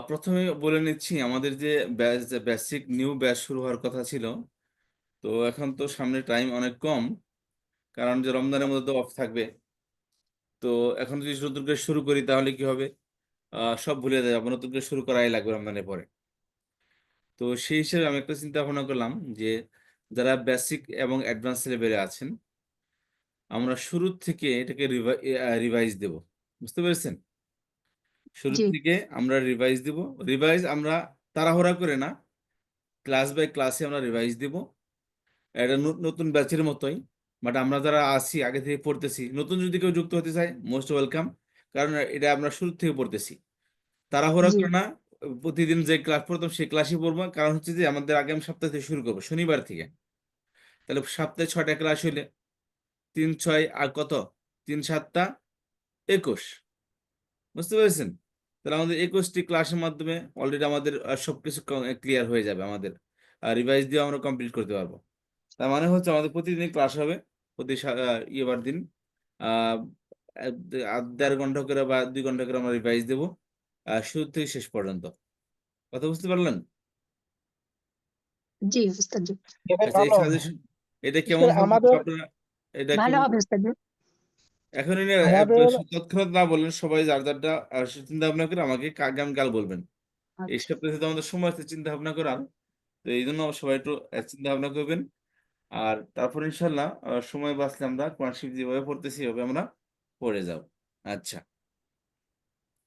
প্রথমে বলে নিচ্ছি আমাদের যে বেসিক নিউ ব্যাচ শুরু হওয়ার কথা ছিল। তো এখন তো সামনে টাইম অনেক কম, কারণ যে রমজানের মধ্যে তো অফ থাকবে। তো এখন যদি নতুন করে শুরু করি তাহলে কি হবে, সব ভুলে যাবো, নতুন করে শুরু করাই লাগবে রমজানের পরে। তো সেই হিসেবে আমি একটা চিন্তা ভাবনা করলাম যে যারা বেসিক এবং অ্যাডভান্স লেভেলে আছেন, আমরা শুরু থেকে এটাকে রিভাইজ দেব। বুঝতে পেরেছেন? শুরু জি থেকে আমরা রিভাইজ দিব। রিভাইজ আমরা তাড়াহুড়া করে না, ক্লাস বাই ক্লাসে আমরা রিভাইজ দিব। এটা নতুন ব্যাচের মতোই, বাট আমরা যারা আছি আগে থেকে পড়তেছি, নতুন যদি কেউ যুক্ত হতে চায় মোস্ট ওয়েলকাম। কারণ এটা আমরা শুরু থেকে পড়তেছি, তাড়াহুড়া জি করে না। প্রতিদিন যে ক্লাস পড়তাম সেই ক্লাসই পড়বো, কারণ হচ্ছে যে আমাদের আগামী সপ্তাহ থেকে শুরু করবো, শনিবার থেকে। তাহলে সপ্তাহে 6টা ক্লাস হইলে 3 6 আর কত, 3 7 21। বুঝতে পেরেছেন? তাহলে আমাদের 21টি ক্লাসের মাধ্যমে অলরেডি আমাদের সবকিছু ক্লিয়ার হয়ে যাবে, আমাদের রিভাইজ দিয়ে আমরা কমপ্লিট করতে পারবো। তার মানে হচ্ছে আমাদের প্রতিদিন ক্লাস হবে, প্রতি ইয়েবার দিন আহ 1.5 ঘন্টা করে বা 2 ঘন্টা করে আমরা রিভাইজ দেবো, শুরু থেকে শেষ পর্যন্ত। কথা বুঝতে পারলেন? জি উস্তাদ জি, এটাই আচ্ছা, এই ভালো হবে। সাজেশন এটা বিশেষ কেমন করে হবে আমাদের আপনারা, এটা কি ভালো হবে উস্তাদ জি। এখন এনে আমাদের তৎক্ষণাৎ না বললেন, সবাই যার যারটা চিন্তা ভাবনা করে আমাকে আগামীকাল বলবেন। এই আচ্ছা সপ্তাহে তো আমাদের সময় আছে চিন্তা ভাবনা করার। তো এই জন্য সবাই একটু চিন্তা ভাবনা করবেন। আর তারপর ইনশাল্লাহ সময় বাঁচলে আমরা কোরআন শরীফ যেভাবে পড়তেছি এভাবে আমরা পড়ে যাব। আচ্ছা,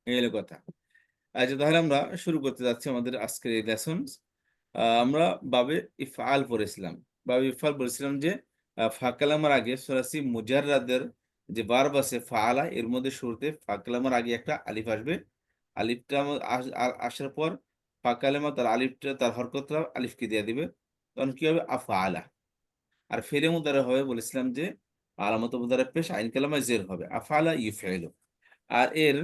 এই হলো কথা। আচ্ছা, তাহলে আমরা শুরু করতে যাচ্ছি আমাদের আজকের এই লেসন। আমরা বাবে ইফআল পড়েছিলাম। বাবে ইফআল পড়েছিলাম যে ফা কালামের আগে সূরা মুজাররাদের যে ভার্ব আছে ফাআলা, এর মধ্যে শুরুতে ফা কালামের আগে একটা আলিফ আসবে। আলিফটা আসার পর ফা কালামা তার আলিফটা তার হরকতটা আলিফকে দিয়ে দিবে। তখন কি হবে? আফআলা। আর ফেলে মুদারে হবে বলেছিলাম যে আলামত মুদারে পেশ আইন কালামায় জের হবে, আফআলা ইউফআইলু। আর এর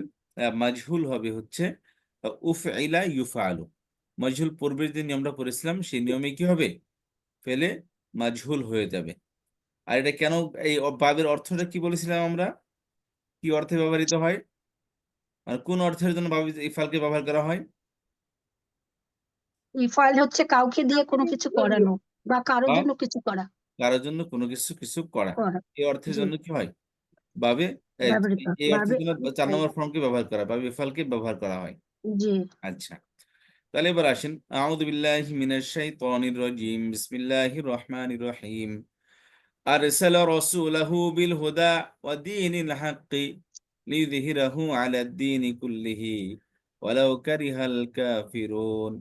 মাজহুল হবে হচ্ছে উফইলা ইউফআলু। মাজহুল পূর্বের যে নিয়মটা পড়েছিলাম সেই নিয়মে কি হবে? ফেলে মাজহুল হয়ে যাবে। আর এটা কেন, এই বাবের অর্থটা কি বলেছিলাম আমরা, কি অর্থে ব্যবহৃত হয়, মানে কোন অর্থের জন্য বাবে ইফআলকে ব্যবহার করা হয়? ইফাইল হচ্ছে কাউকে দিয়ে কোনো কিছু করানো বা কারোর বা জন্য কিছু করা। কারোর জন্য কোনো কিছু কিছু করা, করা এই অর্থের জি জন্য কি হয়? বাবে এই ব্যবহৃত এই অর্থের ভাবে। জন্য 4 নম্বর ফর্মকে ব্যবহার করা, বাবে ইফআলকে ব্যবহার করা হয়। জি আচ্ছা, তাহলে এবার আসেন, আউযু বিল্লাহি মিনাশ শাইতানির রাজিম, বিসমিল্লাহির রহমানির রহিম। আরসালা রাসূলাহু বিল হুদা ওয়া দীনিল হাক্কি লিইযহিরাহু আলাদ দীনি কুল্লিহি ওয়ালাউ কারিহাল কাফিরুন।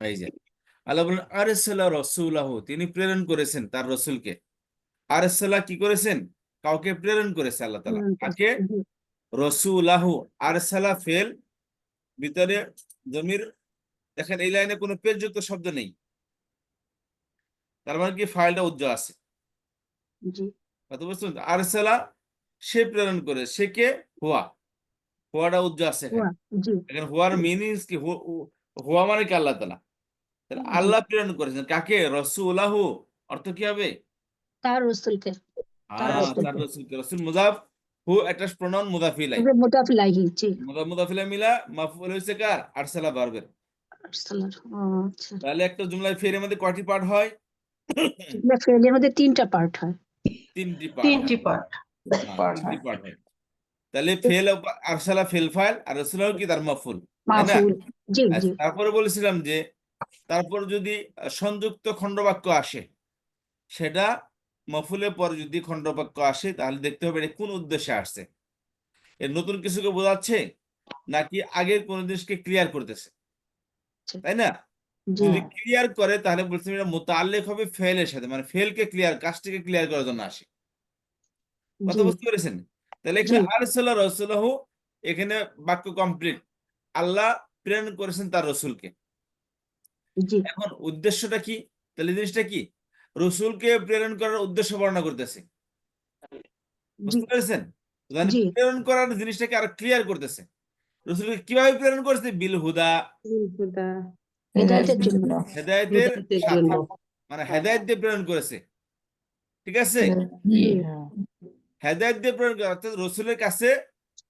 এই যে আল্লাহ বলেন আরসালা রাসূলাহু, তিনি প্রেরণ করেছেন তার রাসূলকে। আরসালা কি করেছেন? কাউকে প্রেরণ করেছে আল্লাহ তাআলা। কাকে? জি রাসূলাহু। আরসালা ফেল, ভিতরে জমির। দেখেন এই লাইনে কোনো পেশযুক্ত শব্দ নেই, তার মানে কি ফাইলটা উজ্জ্বল আছে। জি কথা বুঝতে পারছেন? আরসালা সে প্রেরণ করে, সে কে? হুয়া। হুয়াটা উজ্জ্বল আছে এখানে। হুয়া জি এখানে হুয়ার মিনিংস কি? হুয়া মানে কি? আল্লাহ তাআলা। তাহলে জি আল্লাহ প্রেরণ করেছেন কাকে? রাসূলাহু। অর্থ কি হবে? তার রসুলকে, তার তার রসুলকে রাসূলকে। রাসূল মুযাফ, হু একটা প্রনাউন মুযাফ ইলাইহি। মুদাফ ইলাইহি জি। মুযাফ ইলাইহি মিলা মাফউল হইছে কার? আরসালা ভার্বের। ও আচ্ছা, তাহলে একটা জুমলায় ফেরের মধ্যে কয়টি পার্ট হয়? এগুলো ফেলের মধ্যে 3টা পার্ট হয়। 3টি পার্ট হয়। 3টি পার্ট পার্ট 3টি হয়। পার্ট হয়। তাহলে ফেল আরসালা ফেল ফাইল, আর রাসূলুল্লাহ কি তার মাফউল, তাই না? মাফুল জি জি আচ্ছা, তারপরে বলেছিলাম যে তারপর যদি সংযুক্ত খণ্ডবাক্য আসে, সেটা মফুলের পর যদি খণ্ডবাক্য আসে তাহলে দেখতে হবে এটা কোন উদ্দেশ্যে আসছে। এর নতুন কিছুকে বোঝাচ্ছে নাকি আগের কোন জিনিসকে ক্লিয়ার করতেছে, আচ্ছা, তাই না? জি যদি ক্লিয়ার করে তাহলে বলছিলাম এটা মুতাআল্লিক হবে ফেলের সাথে, মানে ফেলকে ক্লিয়ার, কাজটিকে ক্লিয়ার করার জন্য আসে। কথা জি বুঝতে পেরেছেন? তাহলে জি এখানে আরসালা রাসূলাহু, এখানে বাক্য কমপ্লিট। আল্লাহ প্রেরণ করেছেন তার রসুলকে। জি এখন উদ্দেশ্যটা কি? তাহলে জিনিসটা কি? রসুলকে প্রেরণ করার উদ্দেশ্য বর্ণনা করতেছে। জি বুঝতে পেরেছেন? মানে জি প্রেরণ করার জিনিসটাকে আরো ক্লিয়ার করতেছে। রসুলকে কিভাবে প্রেরণ করেছে? বিল হুদা, হুদা হেদায়েতের জন্য, হেদায়েতের হেদায়েতের সাথে, জন্য। মানে হেদায়েত দিয়ে প্রেরণ করেছে। ঠিক আছে? জি জি হেদায়েত দিয়ে প্রেরণ করে, অর্থাৎ রসুলের কাছে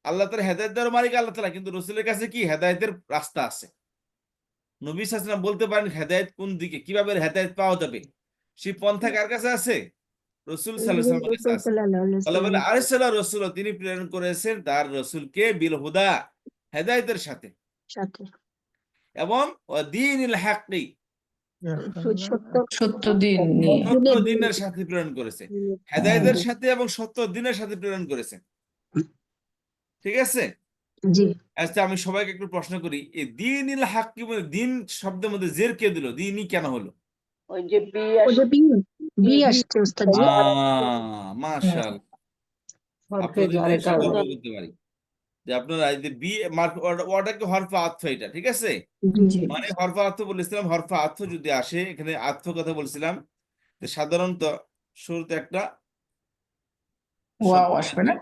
আল্লাহ তাআলা হেদায়েত দেওয়ার মালিক আল্লাহ তাআলা, কিন্তু রসুলের কাছে কি হেদায়েতের রাস্তা আছে। নবী সাল্লাল্লাহু আলাইহি ওয়াসাল্লাম বলতে পারেন হেদায়েত কোন দিকে, কিভাবে হেদায়েত পাওয়া যাবে, সেই পন্থা কার কাছে আছে? রসুল সাল্লাল্লাহু আলাইহি ওয়াসাল্লামের কাছে রাসূল আছে। সাল্লাল্লাহু আলাইহি আল্লাহ বলে ওয়াসাল্লাম আরসালা রসুল, তিনি প্রেরণ করেছেন তার রসুলকে বিল হুদা, হেদায়েতের সাথে, সাথে এবং দীনিল হাক্কি, সত্য সত্য দিন নিয়ে। সত্য দিনের দিনের সাথে প্রেরণ করেছে, হ্যাঁ, হেদায়েতের সাথে এবং সত্য দিনের সাথে প্রেরণ করেছে। ঠিক আছে? জি আচ্ছা, আমি সবাইকে একটু প্রশ্ন করি, এই দীনিল হাক্কি মানে দিন শব্দের মধ্যে জের কে দিল? দিনই কেন হলো? ওই যে বি ওই যে বি আসছে ওস্তাদ জি মাশাআল্লাহ, আপনাদের হরফে দেখে কারণে। গর্ব করতে পারি যে আপনারা এই যে বি মার্ক ওটাকে হরফে আতফ, এটা ঠিক আছে? জি জি মানে হরফে আতফ বলেছিলাম, হরফে আতফ যদি আসে, এখানে আতফ কথা বলছিলাম, যে সাধারণত শুরুতে একটা ওয়াও শব্দ আসবে আসবে, না?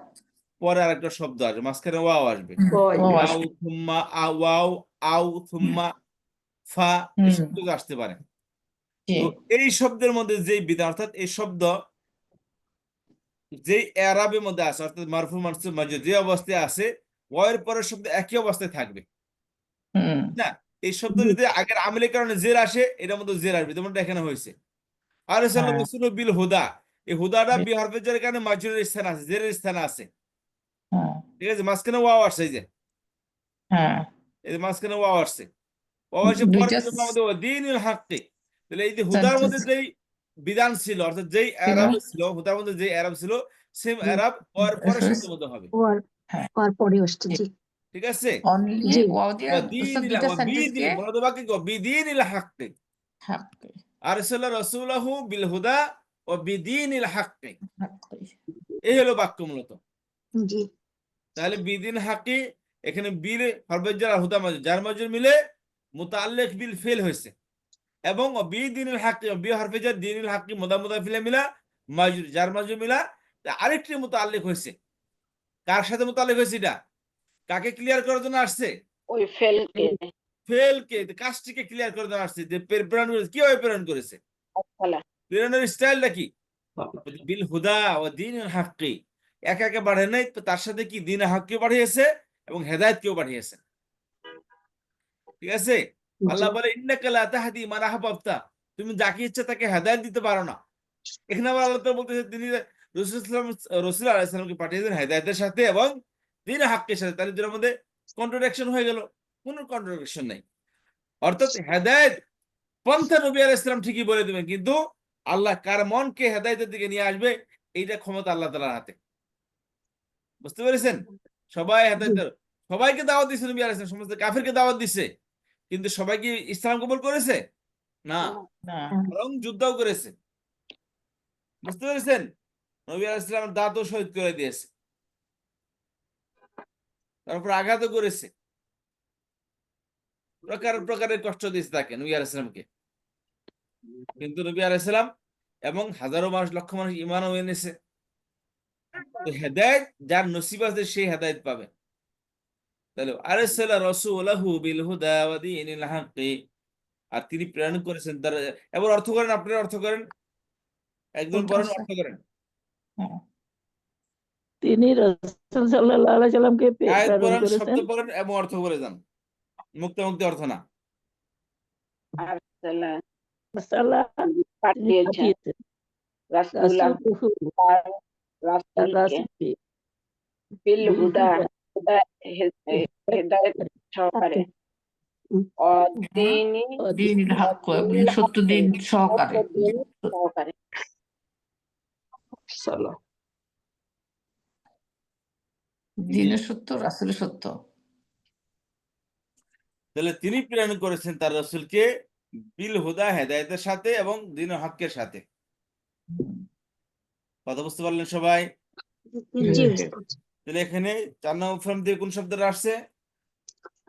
পরে আরেকটা শব্দ আসবে, মাঝখানে ওয়াও আসবে, ওয়াও আও আসবে। থুম্মা ওয়াও, আও থুম্মা ফা, এই শব্দ আসতে পারে। জি তো এই শব্দের মধ্যে যেই বিধান, অর্থাৎ এই শব্দ যেই এরাবের মধ্যে আছে, অর্থাৎ মারফু মানসুব মাজরুর যে অবস্থায় আছে, ওয়ের পরের শব্দ একই অবস্থায় থাকবে হুম না। এই শব্দ যদি আগের আমিলের কারণে জের আসে, এটার মধ্যে জের আসবে, যেমনটা এখানে হয়েছে। আর হ্যাঁ রসুল বিল হুদা, এই হুদাটা বি হরফের জের কারণে মাজরুরের স্থানে আছে, জেরের স্থানে আছে। হ্যাঁ ঠিক আছে? মাঝখানে ওয়াও আসছে, এই যে হ্যাঁ এই যে মাঝখানে ওয়াও আসছে, ওয়াও এসে পরে দুইটা কিন্তু আমাদের দীনুল হাক্কি। তাহলে এই যে হুদার মধ্যে সেন্টেন্স যেই বিধান ছিল, অর্থাৎ যেই ছিল। এরাব ছিল, হুদার মধ্যে যেই এরাব ছিল, সেম এরাব ওর পরের শব্দের মধ্যে হবে। ওর হ্যাঁ ওর পরে আসছে জি ঠিক আছে? অনলি জি ওয়াও দিয়ে ودين দুইটা وبدين সেন্টেন্সকে বলতো বাকি بدين الحق হাক্কি أرسل رسوله بالهدى وبدين الحق, হাক্কি। এই হলো বাক্য মূলত। জি তাহলে বিদিন হাকি, এখানে বিল হরফে জার হুদা মাজরুর, জার মাজরুর মিলে মুতাআল্লিক বিল ফেল হয়েছে, এবং বিদিনিল হাকি, বি হরফে জার দিনিল হাকি মুদা মুদাফিলে মিলা মাজরুর, জার মাজরুর মিলা আরেকটি মুতাআল্লিক হয়েছে। কার সাথে মুতাআল্লিক হয়েছে? এটা কাকে ক্লিয়ার করার জন্য আসছে? ওই ফেলকে ফেলকে, কাজটিকে ক্লিয়ার করার জন্য আসছে, যে প্রেরণ করেছে, কিভাবে প্রেরণ করেছে, ফেলা প্রেরণের স্টাইলটা কি? বিল হুদা ও দীনিল হাক্কি, একা একা বাড়ে নাই, তো তার সাথে কি দিন হাক্কিও পাঠিয়েছে এবং হেদায়েতকেও পাঠিয়েছে। ঠিক আছে? আল্লাহ বলে ইন্নাকা লা তাহদি মান আহবাবতা, তুমি যাকে ইচ্ছা তাকে হেদায়েত দিতে পারো না। এখানে আবার আল্লাহ তাআলা বলতেছে তিনি রাসূল আলাইহিস সালামকে পাঠিয়েছেন হেদায়েতের সাথে এবং দিন হাক্কের সাথে। তাহলে দুটোর মধ্যে কন্ট্রাডিকশন হয়ে গেল? কোনো কন্ট্রাডিকশন নাই। অর্থাৎ হেদায়েত পন্থা নবী আলাইহিস সালাম ঠিকই বলে দিবেন, কিন্তু আল্লাহ কার মনকে হেদায়েতের দিকে নিয়ে আসবে, এইটা ক্ষমতা আল্লাহ তাআলার হাতে। বুঝতে পেরেছেন? সবাই হেদায়েতের, সবাইকে দাওয়াত দিয়েছে নবী আলাইহিস সালাম, সমস্ত কাফিরকে দাওয়াত দিছে, কিন্তু সবাই কি ইসলাম কবুল করেছে? না, না বরং যুদ্ধও করেছে। বুঝতে পেরেছেন? নবী আলাইহিস সালামের দাঁতও শহীদ করে দিয়েছে, তারপর আঘাতও করেছে, প্রকার প্রকারের কষ্ট দিয়েছে তাকে, নবী আলাইহিস সালামকে, কিন্তু নবী আলাইহিস সালাম এবং হাজারো মানুষ, লক্ষ মানুষ ঈমানও এনেছে। তো হেদায়েত যার নসিব আছে সেই হেদায়েত পাবে। তাহলে আরসালা রাসূলাহু বিল হুদা ওয়া দীনিল হাক্কি, আর তিনি প্রেরণ করেছেন তার, এবার অর্থ করেন, আপনারা অর্থ করেন, একজন কোনটা বলেন, আছে? অর্থ করেন। হ্যাঁ তিনি রাসূল সাল্লাল্লাহু আলাইহি সাল্লামকে আয়াত প্রেরণ পড়েন, শব্দ করেছেন। পড়েন এবং অর্থ করে যান, মুক্তা মুক্তি অর্থ না। আরসালা আল্লাহ তিনি পাঠিয়েছেন পাঠিয়েছেন রাসূলাহু রাসূলুহু তার তার রাসূলকে রাসূলকে বিল বিল হুদা হুদা হেদায়েত সহকারে ও দীনি দিন হাক্ক এবং সত্য দিন সহকারে। দিন সহকারে। সাল্লাহ দিনের সত্য, রাসূলের সত্য। তাহলে তিনি প্রেরণ করেছেন তার রাসূলকে বিল হুদা, হেদায়েতের সাথে এবং দ্বীন হকের সাথে। কথা বুঝতে পারলেন সবাই? জি তাহলে এখানে 4 নম্বর ফর্ম দিয়ে কোন শব্দটা আসছে?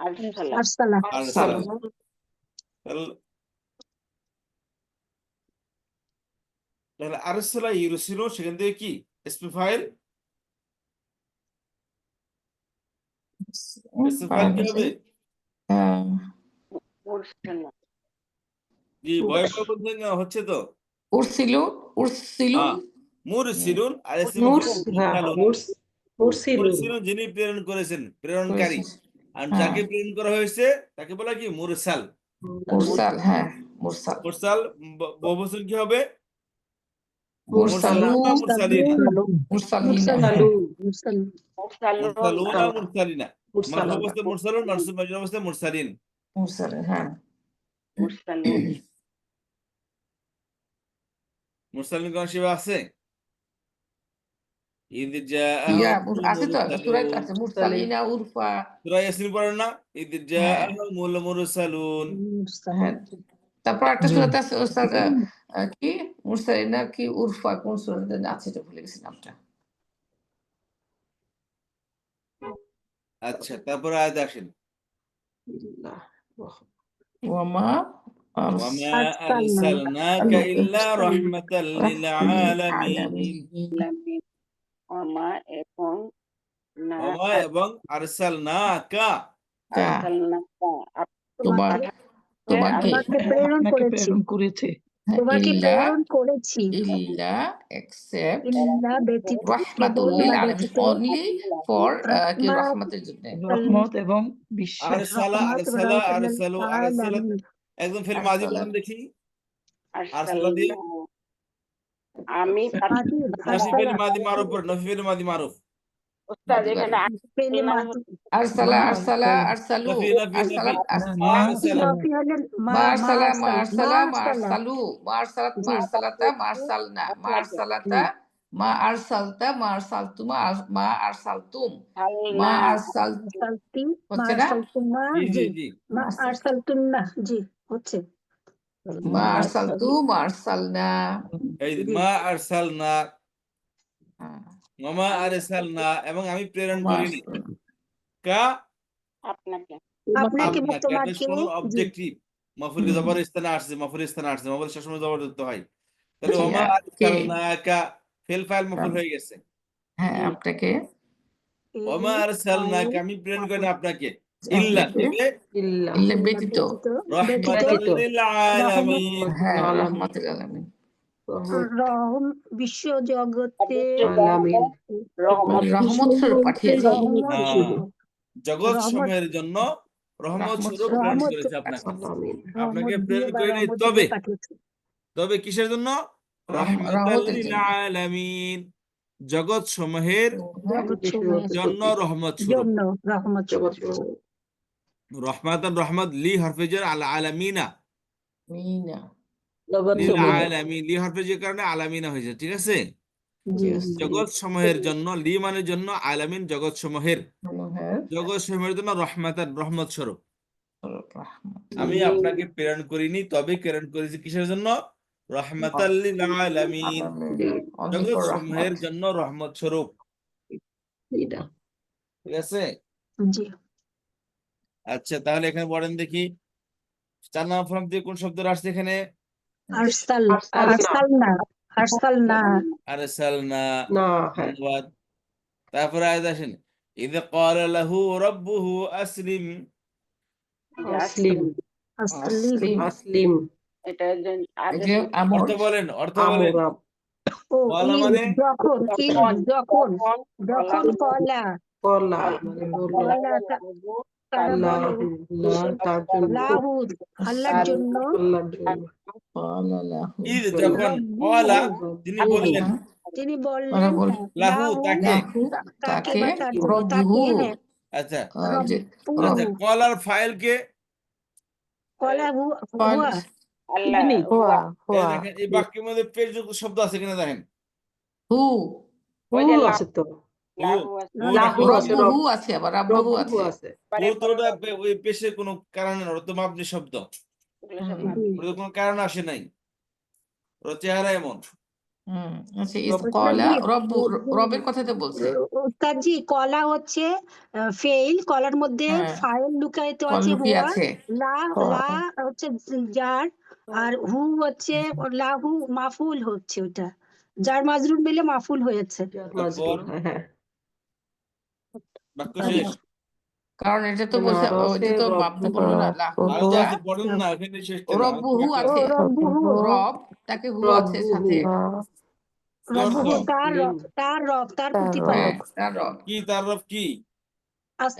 আরসালা আরসালা আরসালা। তাহলে আরসালা ইউরসিলু, সেখান থেকে কি ইসমে ফাইল, ইসমে ফাইল কি হবে? মুরসালা জি, ভয় ভয় বলতে হচ্ছে তো। উরসিলু উরসিলুন মুরসিলুন, আর ইসমে মুরস মুরসালুন। মুরসিলুন যিনি প্রেরণ করেছেন, প্রেরণকারী। করেছে। আর হ্যাঁ। যাকে প্রেরণ করা হয়েছে তাকে বলা কি মুরসাল। মুরসাল, হ্যাঁ মুরসাল। মুরসাল বহুবচন কি হবে? মুরসালু, মুরসালুন মুরসালিন। মুরসালিনা, মুরসাল মুরসালুন আর মুরসালিনা। মারফু অবস্থায় মুরসালুন, মানসুব মাজরুর অবস্থায় মুরসালিন। মুরসাল, হ্যাঁ। মুরসালুন মুরসালিন কোন শিবা আছে? ইদ ইয়া জাআহুমুল আছে তো, সূরায় মুরসালুন। আছে মুরসালিনা, উরফা। সূরা ইয়াসিন পড়েন না? ইদ জাআহুমুল মুরসালুন। হ্যাঁ। তারপর একটা সূরাতে আছে ওস্তাদ, কি মুরসালিনা কি উরফা, কোন সূরাতে আছে এটা ভুলে গেছি নামটা। আচ্ছা, তারপরে আয়াত আসেন। ওয়ামা ওয়ামা আরসালনাকা ইল্লা রাহমাতাল লিল আলামিন। লামিন ওমা এবং না ওয়ামা এবং আরসালনাকা আরসালনাকা তোমাকে তোমাকে প্রেরণ করেছি, করেছে তোমাকে ইল্লা প্রেরণ করেছি, ইল্লা এক্সেপ্ট ইল্লা ব্যতীত, রাহমাতুল কেবল লিল বা আলামিন, ব্যতীত, অনলি ফর কি রাহমাত- রহমতের জন্য। রহমত এবং বিশ্বাস আরসালা রহমত আরসালা রহমতুল আরসালু আরসালা। আলামিন। একদম ফেল মাজি বলেন দেখি। আরসালা দিয়ে আমি মাদি, নফি ফেল আরসালা, মাদি মারুফ পড়েন, নফি ফেল মাদি মারুফ। উস্তাদ এখানে পেলে মাদি, আরসালা আরসালা আরসালু নফি নফি আরসালাত নফি মা আরসালা। নফি হলেন মা মা আরসালা মা আরসালা, আরসালা মা আরসালু মা আরসালাত মা আরসালাতা মা আরসালনা মা আরসালাতা মা আরসালতা মা আরসালতুমা মা আরসালতুম মা আরসাল আরসালতি, মা হচ্ছে না? আরসালতুমা, জি জি জি, জি। মা আরসালতুন্না, জি হচ্ছে। মা আরসালতু মা আরসালনা। এই যে মা আরসালনা, ওয়ামা আরসালনা এবং আমি প্রেরণ করিনি কা আপনাকে আপনাকে বা আপনাকে। এটা তোমাকে, শুনুন জি, অবজেক্টিভ। মাফুল জবর স্থানে আসছে, মাফুল স্থানে আসছে, মাফুল সবসময় জবর দিতে হয়। তাহলে জি, ওয়ামা আর কে? আরসালনাকা ফেল ফাইল মাফুল হয়ে গেছে। হ্যাঁ আপনাকে, ওয়ামা আরসালনাকা আমি প্রেরণ করিনি আপনাকে ইল্লা আপনাকে তবে ইল্লা ব্যতীত, রাহমাতাল লিল আলামিন। হ্যাঁ রহমাতুল আলামিন, রহম বিশ্ব জগতে রহমত স্বরূপ পাঠিয়েছি। জগৎ রহমত- সমূহের জন্য রহমত রহমত স্বরূপ স্বরূপ প্রেরণ রহমত- করেছে আপনাকে। রহমত আপনাকে দিয়ে প্রেরণ বা করিনি রহমত তবে দিয়ে পাঠিয়েছে। তবে কিসের জন্য? রাহমাতাল রহমতের লিল জন্য। আলামিন, জগৎ সমূহের জগৎ সমূহের জন্য রহমত স্বরূপ। জন্য রহমত স্বরূপ। রহমাতান রহমত লি হরফে জার আল আলামিনা, মিনা, লিল আলামিন, লি হরফে জার কারণে আলামিনা হয়েছে, ঠিক আছে? জগৎ সমূহের জন্য, লি মানে জন্য, আলামিন জগৎ সমূহের, জগৎ সমূহের জন্য রহমাতান রহমত স্বরূপ। আমি আপনাকে প্রেরণ করিনি তবে প্রেরণ করেছি কিসের জন্য? রাহমাতাল লিল আলামিন, জগৎ সমূহের জন্য রহমত স্বরূপ, ঠিক আছে? জি, আচ্ছা, তাহলে এখানে পড়েন দেখি 4 নম্বর ফর্ম দিয়ে কোন শব্দটা আসছে এখানে? আরসালনা, আরসালনা, আরসালনা, ধন্যবাদ। তারপরে আয়াত আসেন, ইয ক্বালা লাহু রাব্বুহু আসলিম। আসলিম, এটা এই যে আমর, অর্থ বলেন, অর্থ বলেন। ও ক্বালা ইদ, মানে যখন, ইদ, যখন, যখন কলা, লাহু, আল্লাহর জন্য, ঈদ যখন ক্বালা তিনি বললেন, তিনি বললেন লাহু তাকে, তাকে বা তার জন্য, রব্বুহু, তাকে, আচ্ছা যে রব্বুহু, আচ্ছা, ক্বালার ফাইল কে? কলা হুয়া, আল্লাহ এই দেখেন এই বাক্যের মধ্যে পেশযুক্ত শব্দ আছে কিনা দেখেন। হু, ওই যে আছে তো রব্বুহু আছে, আবার রাব্বুহু আছে। ও তো ওটা ওই পেশের কোনো কারণে না, ওটা তো মাবনি শব্দ, ওটা তো কোনো কারণ আসে নাই, ওর চেহারা এমন। আচ্ছা, ইস ক্বালা রব্বু, রবের কথা তো বলছে। উস্তাদজি, কলা হচ্ছে ফেইল, কলার মধ্যে হ্যাঁ। ফাইল লুকায়িত কল আছে লুকিয়ে হুয়া, আছে। লা হচ্ছে জার, আর হু হচ্ছে লাহু মাফুল হচ্ছে, ওটা যার মাজরুর মিলে মাফুল হয়েছে। তারপর বাক্য শেষ। কারণ এটা তো বলছে, এটা তো মাবনি বললো না, লাহু আর তো আছে পড়েন না, এখানে শেষ রব্বুহু আছে, রব্বুহু, রব তাকে হু আছে সাথে, কি অর্থ? রব্বুহু তার রব তার হ্যাঁ প্রতিপালক। তার রব। কি তার রব কি?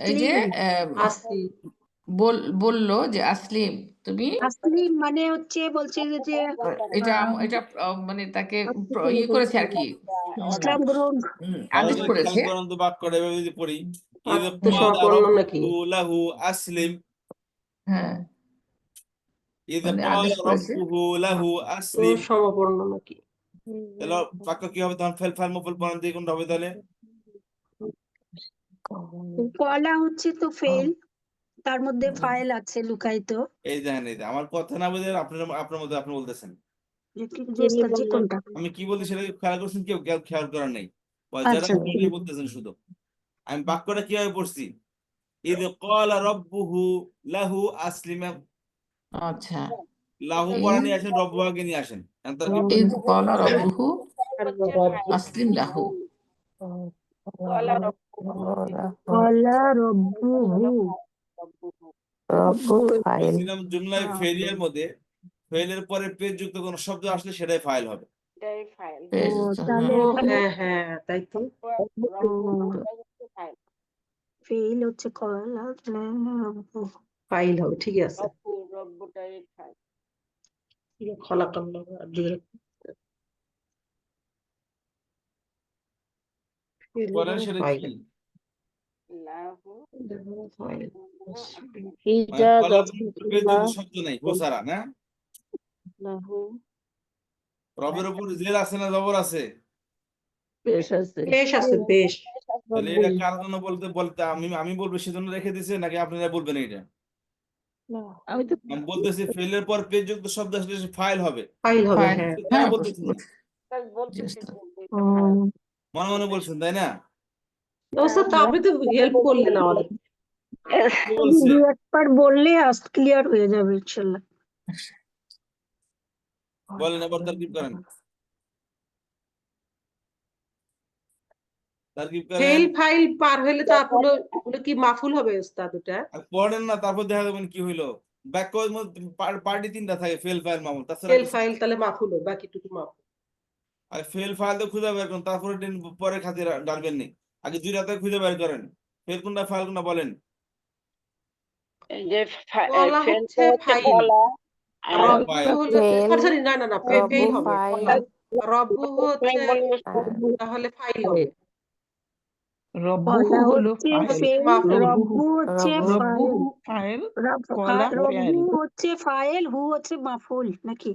এই যে আসলিম আসি বললো যে আসলিম তুমি আসলিম মানে হচ্ছে বলছে যে এটা আহ, এটা মানে তাকে ইয়ে করেছে আর কি, ইসলাম গ্রহণ ভালো আদেশ করে খেয়াল করেছে। করেন তো বাক্যটা এভাবে যদি পড়ি, ইদ ক্বালা আত্মসমর্পণ নাকি? রাব্বুহু লাহু আসলিম, হ্যাঁ ইদ মানে ক্বালা আদেশ করেছে। রাব্বুহু লাহু আসলিম, সমপর্ণ নাকি? তাহলে বাক্য কি হবে তখন? ফেল ফাল মফুল পড়ান দিয়ে কোনটা হবে তাহলে? কলা হচ্ছে তো ফেল, তার মধ্যে ফাইল আছে লুকায়িত। এই দেখেন, এই যে আমার কথা না বুঝে আপনার মধ্যে আপনি বলতেছেন। যে ওস্তাদ জি কোনটা? আমি কি বলছি সেটা খেয়াল করছেন? কেউ খেয়াল করার নেই, যারা আচ্ছা শুনলেই বলতেছেন শুধু। আমি বাক্যটা কিভাবে পড়ছি? ইদ ক্বালা রাব্বুহু লাহু আসলিম, আচ্ছা, লাহু পড়া নিয়ে আসেন, রব্বু আগে নিয়ে আসেন। এখন তার কি ইদ ক্বালা রাব্বুহু আসলিম লাহু। কলা কলা রব্বুহু বলছিলাম জুমলায় ফেলিয়ার মধ্যে ফেলের পরে পেজ যুক্ত কোনো শব্দ আসলে সেটাই ফাইল হবে। এটাই ফাইল। তাহলে এখানে হ্যাঁ তাই তো। ফাইল। ফেল হচ্ছে কলা রব্বু। ফাইল হবে, ঠিক আছে। রব্বুটাই ফাইল। খলাকাল্লাহ বলেন সেটা ফাইল। কি? লাহু ফাইল মানে কলার পেজ যুক্ত শব্দ নেই, হোসারা না? লাহু রবের উপর জের আছে না জবর আছে? বেশ আছে বেশ। তাহলে এটা কার জন্য বলতে বলতে আমি বলবো সেজন্য রেখে দিছে, নাকি আপনারা বলবেন এটা? আমি তো আমি বলতেছি ফেলের পর পেজ যুক্ত শব্দ আসলে ফাইল হবে, ফাইল হবে, ফাইল, হ্যাঁ। তারা হ্যাঁ বলতেছেন না, বলতেছি just মনে মনে বলছেন তাই না? ওস্তাদ তো আপনি তো হেল্প করলেন আমাদের। কি বলছে? দু একবার বললে ক্লিয়ার হয়ে যাবে ইনশাল্লাহ। বলেন এবার তারকিব করেন, তারকিব করেন। ফেল ফাইল পার হইলে তো আপনার ওগুলো কি মাফুল হবে ওস্তাদ ওটা? আর পড়েন না, তারপর দেখা যাবেন কি হইলো। বাক্যের মধ্যে পার্টি তিনটা থাকে, ফেল ফাইল মামুল, তাছাড়া ফেল কিছু। ফাইল তাহলে মাফুল হবে, বাকিটুকু মাফুল। আর ফেল ফাইল তো খুঁজে বের করেন, তারপরে পরে খাতির ডালবেন নি, আগে দুই রাতে খুঁজে বের করেন ফেল কোনটা ফাইল কোনটা বলেন। এই যে কলা ফেল হচ্ছে ফাইল, কলা আর রব্বু ফাইল। হলে সরি না ফেল হবে। ফাইল রব্বু হচ্ছে তাহলে ফাইল হবে। কলা হচ্ছে ফেল, মাফুল। রব্বু হচ্ছে রব্বু ফাইল, কলা রব্বু হচ্ছে ফাইল, হু হচ্ছে মাফুল নাকি?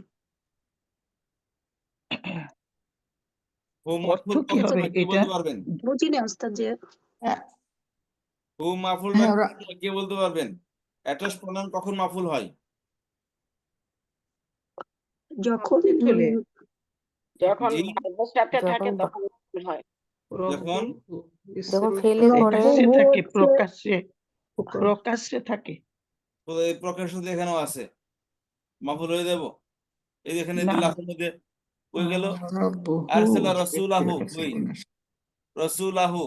ও মাফুল কি হবে কে এটা? বলতে পারবেন? বুঝি না ওস্তাদ যে ও মাফুলটা হ্যাঁ, ওরা কে বলতে পারবেন? অ্যাটাচ প্রনাউন কখন মাফুল হয়? যখন অবজেক্ট হলে, যখন জি, ভার্বের সাথে থাকে যখন তখন ভুল হয়। যখন যখন ফেলের পরে রব্বু থাকে, হচ্ছে প্রকাশ্যে থাকে। তো এই প্রকাশ এখানেও আছে, মাফুল হয়ে যাব। এই যে এখানে না, লাফের মধ্যে কই গেল? রব্বুহু আরসালা রাসূলাহু, কই ব্যক্তিগত রাসূলাহু,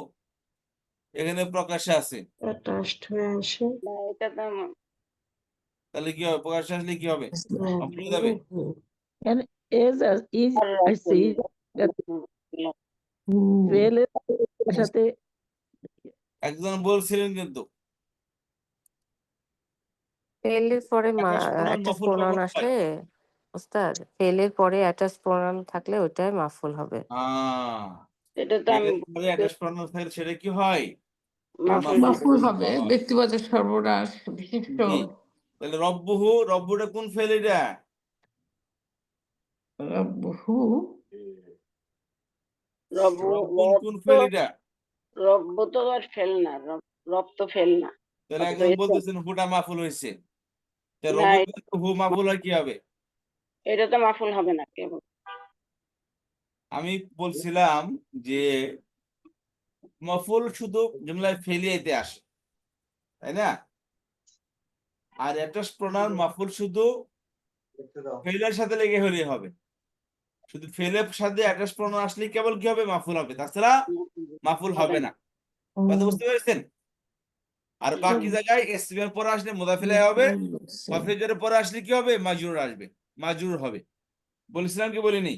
এখানে প্রকাশ্যে আছে। অ্যাটাচড হয়ে আসে। না, এটা তো তাহলে কি হবে? প্রকাশ্যে আসলে কি হবে? মাফুল হয়ে যাবে। and is I say that ফেলের সাথে একজন বলছিলেন কিন্তু ফেলের পরে আকাশ প্রনাউন অ্যাটাচ মাফুল প্রনাউন কখন হয়? আসলে ওস্তাদ, ফেলের পরে অ্যাটাচ প্রনাউন থাকলে ওইটাই মাফুল হবে। এটা তো আমি এর পরে আকাশ প্রনাউন থাকলে সেটা কি হয়? মাফুল মাফুল হবে, ব্যক্তিবাচক সর্বনাশ বিশিষ্ট। জি। তাহলে রব্বুটা কোন ফেল এটা? রব্বুহু কোন ফেল এটা? রব্ব তো আর ফেল না, রব তো ফেল না। তাহলে রব তো একজন ইসম। বলতেছেন হুটা মাফুল হয়েছে, না, হু মাফুল হয় কি হবে? এটা তো মাফুল হবে না কেবল। আমি বলছিলাম যে মাফুল শুধু জুমলায় ফেলিয়াইতে আসে, তাই না? আর অ্যাটাচ প্রনাউন মাফুল শুধু ফেলের সাথে লেগে হলেই হবে। শুধু ফেলের সাথে অ্যাটাচ প্রনাউন আসলে কেবল কি হবে? মাফুল হবে, তাছাড়া মাফুল হবে না। কথা বুঝতে পেরেছেন? আর বাকি জায়গায় ইসমের পরে আসলে মুদাফিলাই হবে, মাফিজের পরে আসলে কি হবে? মাজরুর আসবে, মাজরুর হবে। বলেছিলাম কি বলিনি?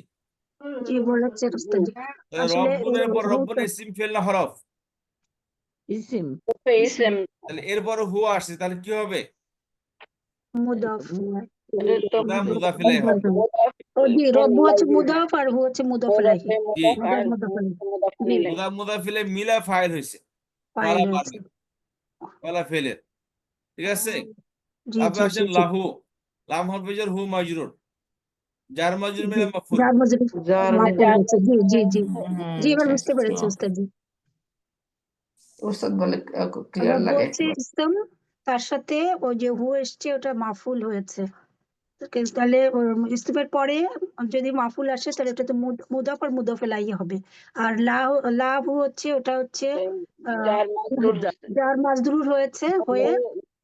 জি বলেছেন উস্তাদ জি। তাহলে আসলে রব্বুনের পর রব্বুন হুটা ইসিম ফেল না হরফ? ইসিম ইসেম তাহলে এরপরে হু আসছে তাহলে কি হবে? মুদাফ এটা তো মুদা মুদাফ ইলাইহি হবে। ও জি রব্বু হচ্ছে মুদাফ আর হু হচ্ছে মুদাফ ইলাইহি। জি মুদাফ মুদাফ ইলাইহি। জি মুদা মুদাফ ইলাইহি মিলা ফাইল হয়েছে ফাইল কলা হয়েছে। পারবে কলা ফেলের, ঠিক আছে? জি তারপর জি জি আসেন জি। লাহু, লাম হরফে জার হু মাজরুর, জার মাজরুর জি মিলে মাফুল। যার মজুরি যার মাফুল হয়েছে। জি জি জি জি এবার ঠিক বুঝতে আছে। পেরেছি উস্তাদ জি। উস্তাদ বলে ক্লিয়ার রব্বু লাগে হচ্ছে ইসম, তার সাথে ওই যে হু এসছে ওটা মাফুল হয়েছে। তাহলে ইস্তিফার পরে যদি মাফুল আসে তাহলে এটা তো মুদাফ আর মুদাফ ইলাইহি হবে। আর লাহু হচ্ছে ওটা হচ্ছে আহ, যার মাজরুর যার মাজরুর হয়েছে হয়ে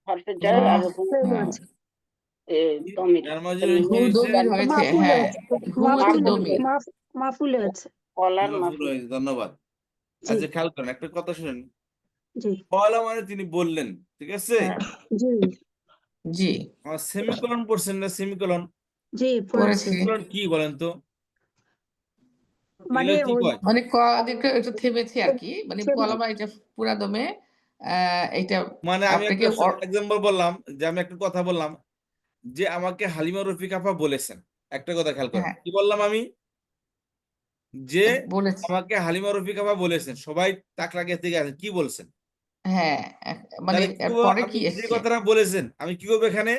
হরফে জার আর ফেল হ্যাঁ হয়েছে। দমির জার মাজরুর কি হু হয়েছে? দমির হয়েছে, মাফুল হ্যাঁ হয়েছে। হু হচ্ছে মাফুল দমির। মাফুল হয়েছে। কলার মাফুল মাফুল হয়েছে, ধন্যবাদ। জি আচ্ছা খেয়াল করেন একটা কথা শুনেন, জি কলা মানে তিনি বললেন, ঠিক আছে? হ্যাঁ জি জি আমার সেমিকোলন পড়ছেন না? সেমিকোলন, জি পড়েছে। পড়েছি। সেমিকোলন কি বলেন তো? মানে এগুলো কি ওই কয়? মানে দিকে একটু থেমেছে আর কি, মানে কলমা এটা পুরা দমে এটা মানে আমি আপনাকে একটা এক্সাম্পল বললাম, যে আমি একটা কথা বললাম যে আমাকে হালিমা রফিক আপা বলেছেন, একটা কথা খেয়াল করেন, হ্যাঁ কি বললাম আমি? যে বলেছি, আমাকে হালিমা রফিক আপা বলেছেন, সবাই তাক লাগিয়ে থেকে আছেন, কি বলছেন? হ্যাঁ মানে তাহলে কি করবো? পরে কি আপনি যে এসছে? কথাটা বলেছেন আমি কি করবো এখানে?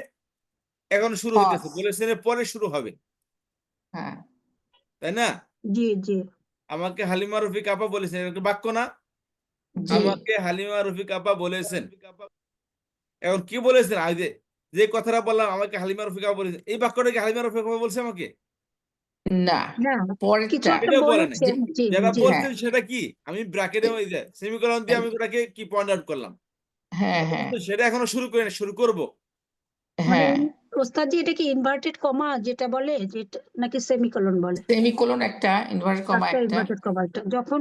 এখন শুরু হস, হইতেছে, বলেছেন এর পরে শুরু হবে, হ্যাঁ তাই না? জি জি আমাকে হালিমা রফিক আপা বলেছেন, এটা একটা বাক্য না? জি আমাকে হালিমা রফিক আপা বলেছেন, এখন কি বলেছেন? আমি যে কথাটা বললাম আমাকে হালিমা রফিক আপা বলেছেন, এই বাক্যটা কি হালিমা রফিক আপা বলছে আমাকে? না না কিছু পরেরটা একটা এটা বলে নাই। বলেছেন। জি যেটা জি হ্যাঁ বলছেন সেটা কি? আমি ব্র্যাকেটে সেমিকোলন দিয়ে আমি ওটাকে কি পয়েন্ট আউট করলাম, হ্যাঁ হ্যাঁ কিন্তু সেটা এখনো শুরু করি না, শুরু করব। মানে হ্যাঁ ওস্তাদ জি এটা কি ইনভার্টেড কমা যেটা বলে যেটা নাকি সেমিকোলন বলে? সেমিকোলন একটা, ইনভার্টেড কমা একটা একটা, ইনভার্টেড কমাটা যখন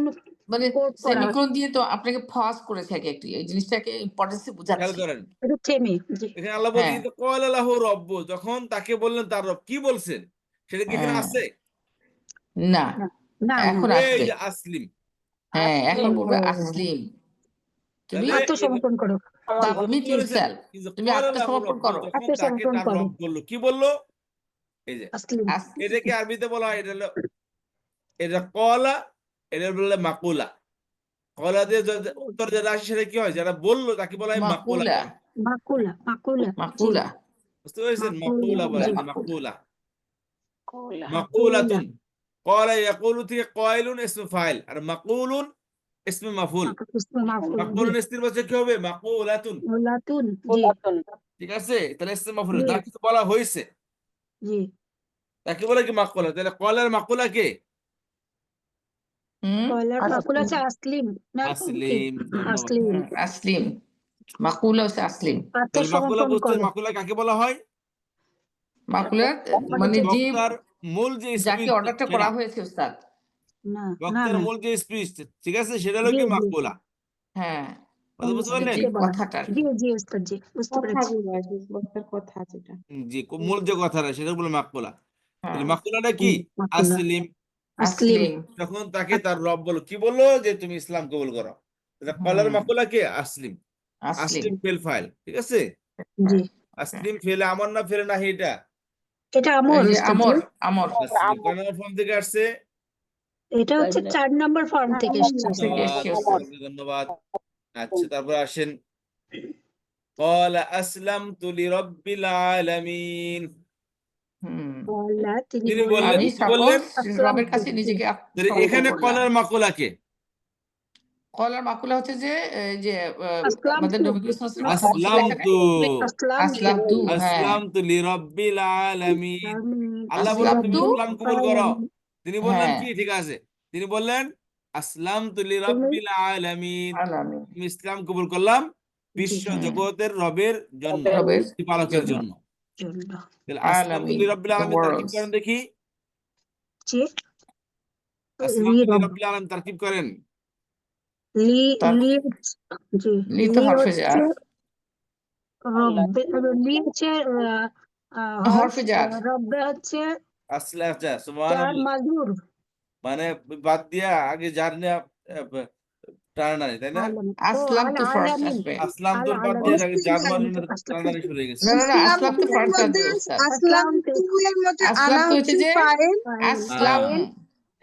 মানে কোড করা হয় সেমিকোলন দিয়ে তো আপনাকে ফস করেছে আগে একটু, এই জিনিসটাকে ইম্পর্টেন্সে খেয়াল বুঝাচ্ছি। করেন, এটা থেমে জি এখানে আল্লাহ হ্যাঁ বলছেন কল আল্লাহ রব্ব, যখন তাকে বললেন তার রব, কি বলছেন সেটা কি এখানে হ্যাঁ আছে? না না না না এখন এই আসবে, যে আসলিম, হ্যাঁ এখন ও, বলবে আসলিম, তুমি তাহলে আত্মসমর্পণ করো। জি আল্লাহ সাবমিট কি বলেছেন? ইউরসেলফ, কিন্তু তুমি কল আল্লাহ আত্মসমর্পণ রব্ব, করো। যখন তাকে আত্মসমর্পণ তার করো রব বললো, কি বললো? এই যে আসলিম। এটাকে আরবিতে বলা হয়, এটা হলো, এটা কলা, এটা বললে মাকুলা। কলা দিয়ে উত্তর যেটা আসে সেটা কি হয়? যারা বললো তাকে বলা হয় মাকুলা মাকুলা, বলে। মাকুলা মাকুলা জি মাকুলা, বুঝতে পেরেছেন? মাকুলা বলে, জি যে মাকুলা, কলা মাকুলা মাকুলাতুন। কলা ইয়াকুলু থেকে কয়লুন ইসমে ফাইল, আর মাকুলুন ইসমে মাফুল। মাকুল জি মাকুলুন ইস্তির বলছে কি হবে? মাকুলাতুন, লাতুন জি কোলাতুন ঠিক আছে? তাহলে ইসমে মাফুল, জি যার কিছু বলা হয়েছে জি তাকে বলে কি মাকুলা। তাহলে কলার মাকুলা কে? কয়লার মাকুলা আছে আসলিম না কি আসলিম, ধন্যবাদ। আসলিম আসলিম, মাকুলা হচ্ছে আসলিম। তাহলে মাকুলা আত্মসমর্পণ বুঝতে, করো। মাকুলা কাকে বলা হয়? মাকুলা মানে মানে যে যে বক্তার মূল যে যাকে স্পিচ অর্ডারটা সেটা, করা হয়েছে উস্তাদ, না না বক্তার না মূল যে স্পিচ, ঠিক আছে, সেটা হলো জি কি জি মাকুলা। হ্যাঁ কথা বুঝতে মানে পারলেন? যে কে বলা কথাটা আর জি কি। জি ওস্তাদ জি বুঝতে পেরেছি। কথাগুলো আর কি বক্তার কথা যেটা। জি, মূল যে কথাটা সেটা বলে মাকুলা। তাহলে হ্যাঁ মাকুলাটা কি? মাকুলা আসলিম। আসলিম আসলিম, যখন তাকে তার রব বলো, কি বললো? যে তুমি ইসলাম কবুল করো। কলার মাকুলা কে? আসলিম। আসলিম, আসলিম ফেল ফাইল, ঠিক আছে? জি আসলিম ফেলে আমর না ফেলে না এটা? এটা আমর এই যে ওস্তাদ জি আমর, আমর আসলিম কোন ফর্ম থেকে আসছে? এটা হচ্ছে 4 নম্বর ফর্ম থেকে এসছে থেকে ধন্যবাদ, এসছে উস্তাদ। ধন্যবাদ। আচ্ছা তারপর আসেন, قال أسلمت لرب العالمين। আল্লাহ তিনি তিনি বললেন বললেন, আমি কি বললেন? সাপোজ আসলাম রবের কাছে নিজেকে তাহলে আত্মসমর্পণ এখানে করলাম। কলার মাকুলা কে? কলার মাকুলা হচ্ছে যে এই যে আসলাম আমাদের তু নবী করিম সাল্লাল্লাহু আলাইহি ওয়াসাল্লাম কথা বলছিল এখানে আসলামতু, আসলাম আসলাম তু, হ্যাঁ আসলামতু লিরাব্বিল আলামিন। আল্লাহ বললেন আসলাম তুমি তু, ইসলাম কবুল করো। তিনি বললেন হ্যাঁ কি? ঠিক আছে, তিনি বললেন আসলামতু তুমি লিরাব্বিল আলামিন, আলামিন, আমি ইসলাম কবুল করলাম জি বিশ্ব জগতের রবের জন্য, রবের প্রতিপালকের জন্য, জন্য। জন্য তাহলে আসলামতু আলামিন লিরাব্বিল দ্য আলামিন তারকিব ওয়ার্ল্ডস, করেন দেখি। জি লি আসলামতু রব লিরাব্বিল আলামিন তারকিব করেন। লি তার লি জি লি তো লি হরফে হচ্ছে জার, রব্বে লি হচ্ছে হরফ হরফে জার, রব্বে হচ্ছে আচ্ছা চার সুবহানাল্লাহ। মাজরুর মানে বাদ দিয়া আগে যার নেয়া টানাটানি, তাই না? আলামিন। ও আসলাম আল তো ফার্স্ট আলামিন। আসবে। আসলাম আল তোর বাদ দিয়ে আলামিন। আগে যার উস্তাদ, মারুন টানাটানি শুরু হয়ে গেছে। না ইসলাম আসলাম তো এর ফার্স্ট মধ্যে আসবে উস্তাদ। আসলাম আসলাম এর মধ্যে আসলাম আনা তো হচ্ছে হচ্ছে যে ফাইল, আসলাম, ফাইল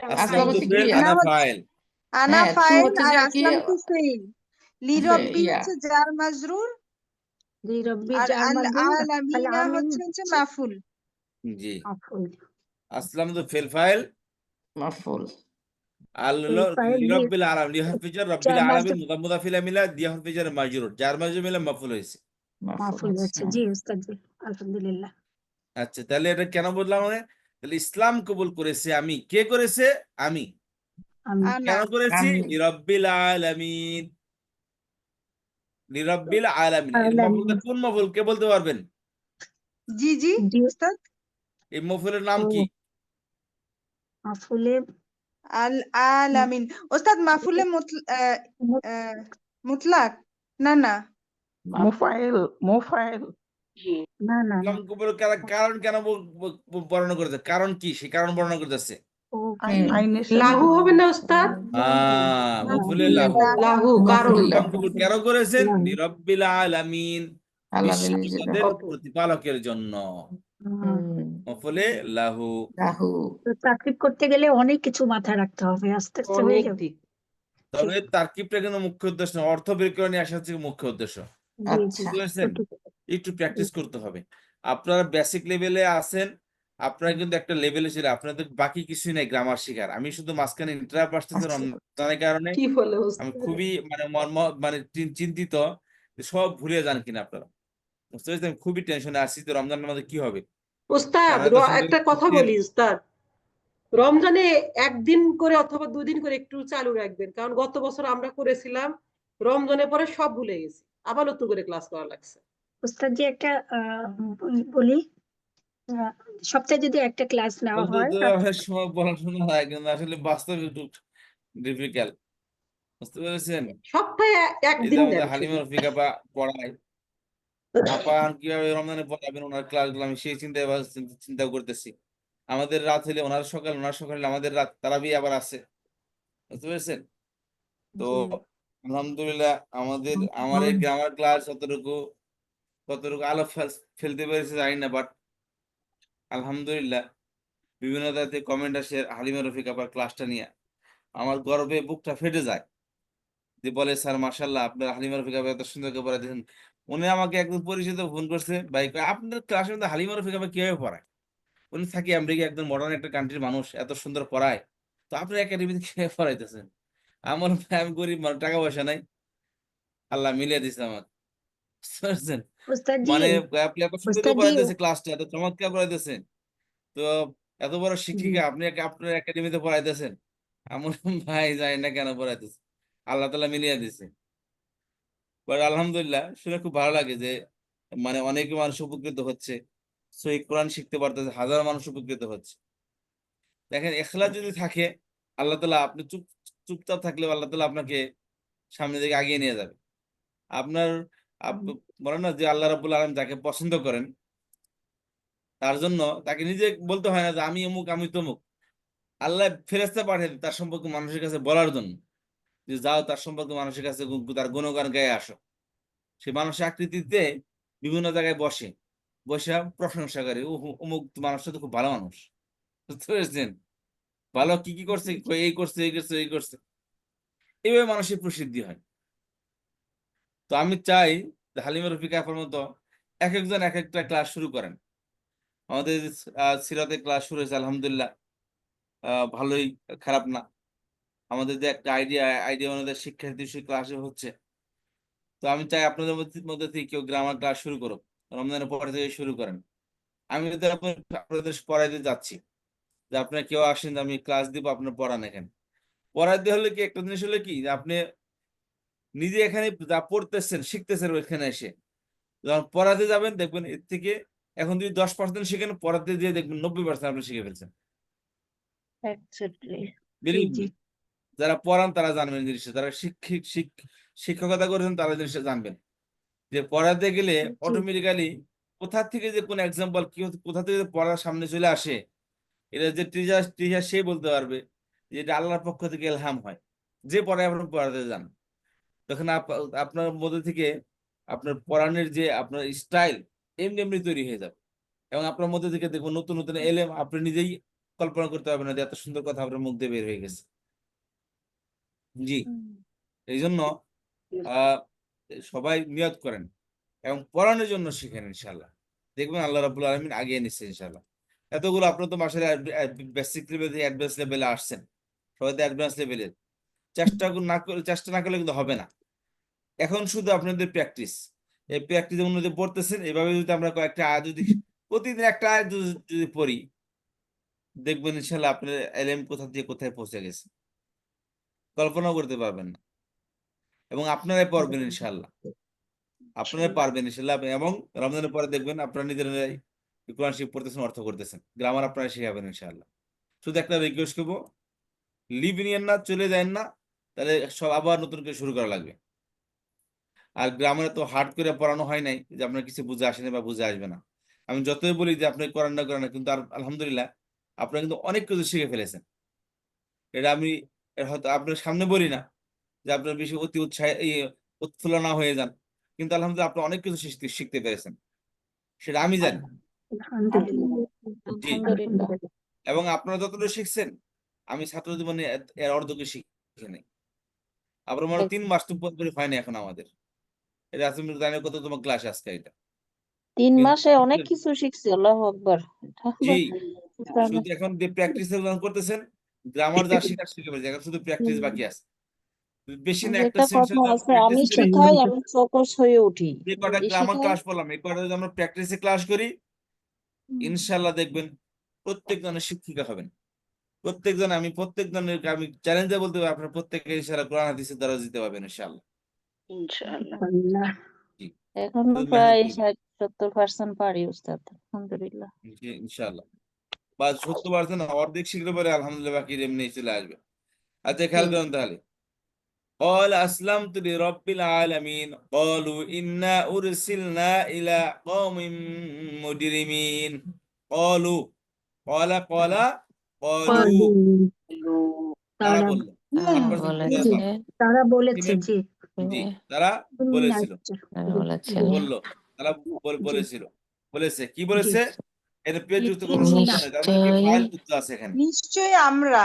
আসলাম আসলাম তো হচ্ছে ফেল, ক্রিয়া, আনা আনা হচ্ছে ফাইল। আনা হ্যাঁ তু ফাইল হচ্ছে আর যে কি আসলাম তো ফেইল। লিরব্বি ইয়া হচ্ছে জার মাজরুর জি রব্বি আর জার আল মাজরুর আল আলামিনা আমিন হচ্ছে মাফুল। জি, মাফুল। আসলাম তো ফেল ফাইল, মাফুল। আল ফেল ফাইল জি রব্বিল আলামিন, লিহা ফিজার রব্বিল জার আলামিন, মাজরুর মুদাফিলা মিলা দিয়া ফিজার মাজরুর, যার মাজরুর মিলা মাফুল হয়েছে। মাফুল মাফুল হচ্ছে হচ্ছে। জি উস্তাদ জি, আলহামদুলিল্লাহ। আচ্ছা, তাহলে এটা কেন বললাম? মানে তাহলে ইসলাম কবুল করেছে আমি, কে করেছে? আমি। আমি আনা কেন করেছি? আমি লিরাব্বিল আলামিন, লিরাব্বিল আলামিন। এর মফুলটা আলামিন। কোন মফুল, কে বলতে পারবেন? জি জি জি উস্তাদ। এই মফুলের নাম ও কি? মাফুলে আল আলামিন। ওস্তাদ মাফুলে মুতলাক না না মুফাইল, মুফাইল। জি না না না ইসলাম কবুল করার কারণ কেন বর্ণনা করেছে? কারণ কি? সে কারণ বর্ণনা করতেছে। ও হুম আইনের সাথে লাহু হবে না উস্তাদ? মফুলে মাফুলে লাহু। লাহু কারণ ইসলাম কবুল কেন করেছেন? লাহু। লিরাব্বিল আলামিন, আল্লাহ বিশ্ব জগতের কত প্রতিপালকের জন্য। মফুলে লাহু। রাহু। তো তাকরিব করতে গেলে অনেক কিছু মাথায় রাখতে হবে, আস্তে আস্তে হয়ে অনেক যাবে। দিক। তবে তারকিবটা কিন্তু মুখ্য উদ্দেশ্য না, অর্থ বের করে নিয়ে আসা হচ্ছে মুখ্য উদ্দেশ্য। জি জি আচ্ছা বুঝতে পেরেছেন? ঠিক। একটু প্র্যাকটিস করতে হবে। আপনারা বেসিক লেভেলে আছেন, আপনারা কিন্তু একটা লেভেলে ছিল, আপনাদের বাকি কিছুই নাই গ্রামার শেখার। আমি শুধু মাঝখানে ইন্টারাপ্ট আসতেছে আচ্ছা রমজানের কারণে। কি বলে আমি উস্তাদ? খুবই মানে মানে চিন্তিত যে সব ভুলে যান কিনা আপনারা। বুঝতে পেরেছেন? আমি খুবই টেনশনে আসছি তো রমজানের মধ্যে কি হবে। উস্তাদ কারণ এত সুন্দর একটা কথা শীতের বলি উস্তাদ, রমজানে একদিন করে অথবা 2 দিন করে একটু চালু রাখবেন, কারণ গত বছর আমরা করেছিলাম, রমজানের পরে সব ভুলে গেছি, আবার নতুন করে ক্লাস করা লাগছে। উস্তাদ জি একটা বলি, আহ, সপ্তাহে যদি একটা ক্লাস নেওয়া বলতে হয় তো অনেক সময় পড়াশোনা হয় কিন্তু আসলে বাস্তবে একটু ডিফিকাল্ট। বুঝতে পেরেছেন? সপ্তাহে এই যে একদিন আমাদের দেন হালিমা শুধু। রফিক আপা পড়ায়, আপা কিভাবে রমজানে পড়াবেন ওনার ক্লাসগুলো, আমি সেই চিন্তা করতেছি। আমাদের রাত হলে ওনার সকাল, ওনার সকাল হলে আমাদের রাত, তারাবি আবার আছে। বুঝতে পেরেছেন? তো জি আলহামদুলিল্লাহ আমার এই গ্রামার ক্লাস কতটুকু আলো ফেলতে পেরেছে জানি না, বাট আলহামদুলিল্লাহ বিভিন্ন জায়গাতে কমেন্ট আসে হালিমা রফিক আপার ক্লাসটা নিয়ে, আমার গর্বে বুকটা ফেটে যায়। যে বলে, স্যার মাশাল্লাহ আপনার হালিমা রফিক আপা এত সুন্দর করে পড়ায় দিয়েছেন। উনি আমাকে একদম পরিচিত ফোন করছে, ভাই আপনার ক্লাসের মধ্যে হালিমা রফিক আপা কিভাবে পড়ায়? উনি থাকি আমেরিকা, একদম মডার্ন একটা কান্ট্রির মানুষ, এত সুন্দর পড়ায়, তো আপনার একাডেমিতে কিভাবে পড়াইতেছেন? আমার ভাই, আমি গরিব মানুষ, টাকা পয়সা নাই, আল্লাহ মিলিয়ে দিচ্ছে আমাকে। বুঝতে পারছেন? উস্তাদ জি, মানে আপনি এত সুন্দর করে উস্তাদ জি পড়াইতেছে, ক্লাসটা এত চমৎকার পড়াইতেছেন, তো এত বড় জি শিক্ষিকা আপনি আপনার একাডেমিতে পড়াইতেছেন, আমার ভাই জানি না কেন পড়াইতেছে, আল্লাহ তাআলা মিলিয়ে দিছে। বাট আলহামদুলিল্লাহ শুনে খুব ভালো লাগে যে মানে অনেক মানুষ উপকৃত হচ্ছে, সহিহ কোরআন শিখতে পারতেছে, হাজার মানুষ উপকৃত হচ্ছে। দেখেন, ইখলাস যদি থাকে, আল্লাহ তাআলা, আপনি চুপচাপ থাকলেও আল্লাহ তাআলা আপনাকে সামনের দিকে আগিয়ে নিয়ে যাবে। আপনার বলেন না যে আল্লাহ রাব্বুল আলামিন যাকে পছন্দ করেন, তার জন্য তাকে নিজে বলতে হয় না যে আমি অমুক, আমি তমুক। আল্লাহ ফেরেশতা পাঠায় তার সম্পর্কে মানুষের কাছে বলার জন্য, যে যাও তার সম্পর্কে মানুষের কাছে তার গুণগান গায়ে আসো। সে মানুষের আকৃতিতে বিভিন্ন জায়গায় বসে প্রশংসা করে, অমুক মানুষটা তো খুব ভালো মানুষ। বুঝতে পেরেছেন? ভালো কি করছে, এই করছে, এই করছে, এই করছে, এইভাবে মানুষের প্রসিদ্ধি হয়। তো আমি চাই যে হালিমা রফিকা আপার মতো এক একজন এক একটা ক্লাস শুরু করেন। আমাদের সিরাতে ক্লাস শুরু হয়েছে আলহামদুলিল্লাহ, ভালোই, খারাপ না। আমাদের যে একটা আইডিয়া অনুযায়ী শিক্ষার্থী ক্লাসে হচ্ছে। তো আমি চাই আপনাদের মধ্যে থেকে কেউ গ্রামার ক্লাস শুরু করুক, রমজানের পরে থেকে শুরু করেন। আমি যদি আপনাদের পড়াইতে যাচ্ছি, যে আপনারা কেউ আসেন, আমি ক্লাস দিব, আপনার পড়ান। এখানে পড়াইতে হলে কি একটা জিনিস হলে কি, যে আপনি নিজে এখানে যা পড়তেছেন, শিখতেছেন, ওইখানে এসে যখন পড়াতে যাবেন দেখবেন এর থেকে, এখন যদি 10% শিখেন, পড়াতে দিয়ে দেখবেন 90% আপনি শিখে ফেলছেন। এক্স্যাক্টলি। জি বিলিভ জি মি, যারা পড়ান তারা জানবেন জিনিসটা, যারা শিক্ষকতা করেছেন তারা জিনিসটা জানবেন, যে পড়াতে গেলে জি অটোমেটিক্যালি কোথা থেকে যে কোন এক্সাম্পল কি কোথা থেকে যে পড়ার সামনে চলে আসে, এটা যে টিচার সেই বলতে পারবে, যেটা আল্লাহর পক্ষ থেকে ইলহাম হয়, যে পড়ায় আপনার পড়াতে যান, তখন আপনার মধ্যে থেকে আপনার পড়ানোর যে আপনার স্টাইল এমনি এমনি তৈরি হয়ে যাবে, এবং আপনার মধ্যে থেকে দেখবেন নতুন নতুন এলেম আপনি নিজেই কল্পনা করতে পারবেন না যে এত সুন্দর কথা আপনার মুখ দিয়ে বের হয়ে গেছে। জি, এই জন্য আহ সবাই নিয়ত করেন এবং পড়ানোর জন্য শিখেন, ইনশাল্লাহ দেখবেন আল্লাহ রাব্বুল আলামিন আগিয়ে নিচ্ছে ইনশাল্লাহ। এতগুলো আপনার তো মাসের বেসিক লেভেল থেকে অ্যাডভান্স লেভেলে আসছেন, সবাই তো অ্যাডভান্স লেভেলের। চেষ্টা না করলে কিন্তু হবে না। এখন শুধু আপনাদের প্র্যাকটিস, এই প্র্যাকটিস যদি পড়তেছেন এভাবে, যদি আমরা কয়েকটা আয়াত যদি প্রতিদিন একটা আয়াত যদি পড়ি, দেখবেন ইনশাল্লাহ আপনার এলএম কোথা থেকে কোথায় পৌঁছে গেছে, কল্পনাও করতে পারবেন না। এবং আপনারাই পড়বেন ইনশাল্লাহ, আপনারাই পারবেন ইনশাল্লাহ। এবং রমজানের পরে দেখবেন আপনারা নিজেরাই কোরআন শরীফ পড়তেছেন, অর্থ করতেছেন, গ্রামার আপনারা শিখাবেন ইনশাল্লাহ। শুধু একটা রিকোয়েস্ট করবো, লিভ নিয়েন না, চলে যায় না, তাহলে সব আবার নতুন করে শুরু করা লাগবে। আর গ্রামারে তো হার্ড করে পড়ানো হয় নাই যে আপনার কিছু বুঝে আসেনি বা বুঝে আসবে না। আমি যতই বলি যে আপনি করেন না, কিন্তু আর আলহামদুলিল্লাহ আপনারা কিন্তু অনেক কিছু শিখে ফেলেছেন। এটা আমি হয়তো আপনার সামনে বলি না যে আপনার বেশি অতি উৎফুল্ল না হয়ে যান, কিন্তু আলহামদুলিল্লাহ আপনি অনেক কিছু শিখতে পেরেছেন, সেটা আমি জানি। আলহামদুলিল্লাহ। জি, আলহামদুলিল্লাহ। এবং আপনারা যতটুকু শিখছেন আমি ছাত্র জীবনে এর অর্ধেক শিখে নেই। আবার মনে 3 মাস তো পুরোপুরি হয় না এখন আমাদের। এটা তুমি জানো কত তোমার ক্লাস আজকে এটা, 3 কিন্তু মাসে অনেক কিছু শিখছি, আল্লাহু আকবার। জি, শুধু এখন যে প্র্যাকটিস করতেছেন, গ্রামার যা শিখার শিখে ফেলছে, এখন শুধু প্র্যাকটিস বাকি আছে। বেশি না, একটা একটা সেন্টেন্স কথা আমরা আছে, প্র্যাকটিস আমি করি, শিখাই, আমি ফোকাস হয়ে উঠি। যে কটা এই গ্রামার শিখাই। ক্লাস বললাম, এই কটা যদি আমরা প্র্যাকটিসে ক্লাস করি, ইনশাল্লাহ দেখবেন প্রত্যেকজনের শিক্ষিকা হবেন। প্রত্যেকজনের আমি চ্যালেঞ্জে বলতে পারি, আপনার প্রত্যেকে ইনশাল্লাহ কোরআন হাদিসের দ্বারা দিতে পারবেন ইনশাল্লাহ। ইনশাআল্লাহ। আল্লাহ। জি, এখনো শুধু প্রায় মেহনত করবেন। 60-70% পারি উস্তাদ, আলহামদুলিল্লাহ। জি, ইনশাল্লাহ। বা 70% অর্ধেক শিখলে পরে আলহামদুলিল্লাহ বাকি এমনি চলে আসবে। আচ্ছা, খেয়াল করেন তাহলে। قال أسلمت لرب العالمين قالوا إنا أرسلنا إلى قوم مجرمين قالوا قال قالوا তারা তারা বললো, তারা 8% বুঝে বলেছে, আসলাম। তারা বলেছে তিনি- জি। জি, তারা বলেছিল, তারা বলেছেন, বললো, তারা বলেছিল, বলেছে, কি জি। বলেছে? এটা পেজ যুক্ত কোনো ইন্না। সমস্যা নেই, তার মানে কি নিশ্চয়ই ফাইল যুক্ত আছে এখানে। নিশ্চয় আমরা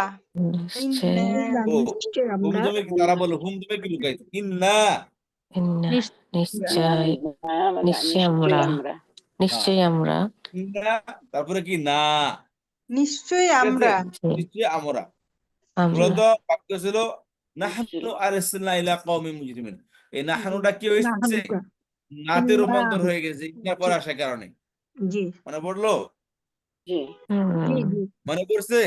নিশ্চয়ই ইন্না, ও, নিশ্চয় হুম আমরা। তুমি কি, তারা বললো হুম তুমি কি লুকাইছো, ইন্না। ইন্না, নিশ্চয়, আমরা নিশ্চয় আমরা, আমরা হ্যাঁ, নিশ্চয়ই আমরা, ইন্না, তারপরে কি না, নিশ্চয় ঠিক আছে, আমরা নিশ্চয়ই আমরা। আমরা মূলত বাক্য ছিল নাহনু নিশ্চয় আরসালনা ইলা কওমিন মুজরিমিন। এই নাহনুটা কি হয়েছে, নাহনুটা। নাতে ইন্না। রূপান্তর হয়ে গেছে ইন্না পর জি, আসার কারণে। জি, মনে পড়লো? জি জি, হুম, জি, মনে পড়ছে?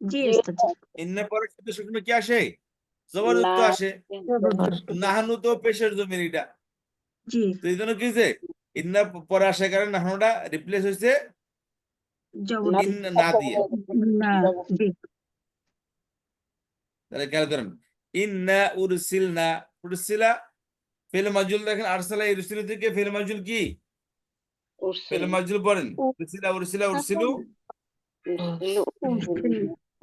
জি জি ওস্তাদ জি। ইন্না পরে সাথে শুকনো কি আসে, না জবরদস্ত আসে। জবরদস্ত। নাহানু তো পেশের জমির এটা, জি, তো এই জন্য কি হয়েছে, ইন্না পরে আসার কারণে নাহানুটা রিপ্লেস হয়েছে জবরদস্ত। ইন্না না দিয়ে। না, জি, তাহলে খেয়াল করেন, ইন্না উরসিলনা, উরসিলা ফেল মাজুল, দেখেন আরসালা ইরসিলু থেকে ফেল মাজুল কি, ফেল মাজুল পড়েন, উরসিলা উরসিলা উরসিলু, উর্সিল,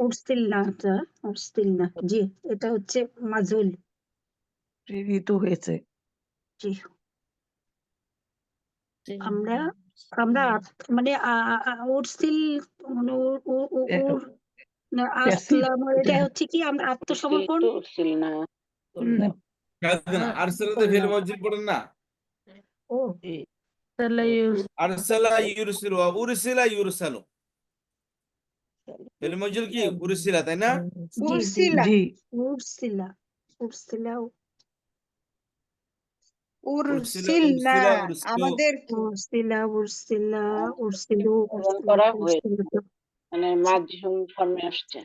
উর্সিলনাটা, উর্সিলনা। জি, এটা হচ্ছে মাজুল। প্রেরিত হয়েছে। জি, আমরা আমরা মানে উর্সিল মানে না, প্যাসিভ, আসলাম, এটা হচ্ছে কি আমরা আত্মসমর্পণ। ছিল না আরসালাতে ফেল মাজুল পড়েন না, ও আরসালা ইউরসিলু উরসিলা ইউরসালু, ফেল মাজুল কি উরসিলা, তাই না? জি, জি, উরসিলা জি, উর্সিলা, উর্সিলা, উরসিলা উরসিলনা উরসিলা উরসিলু, আমাদের উর্সিলা, উর্সিলা, উর্সিলু, পূরণ উর্সিলা, করা হয়েছে, উর্সিলু, মানে মাধ্যম ফর্মে আসছে।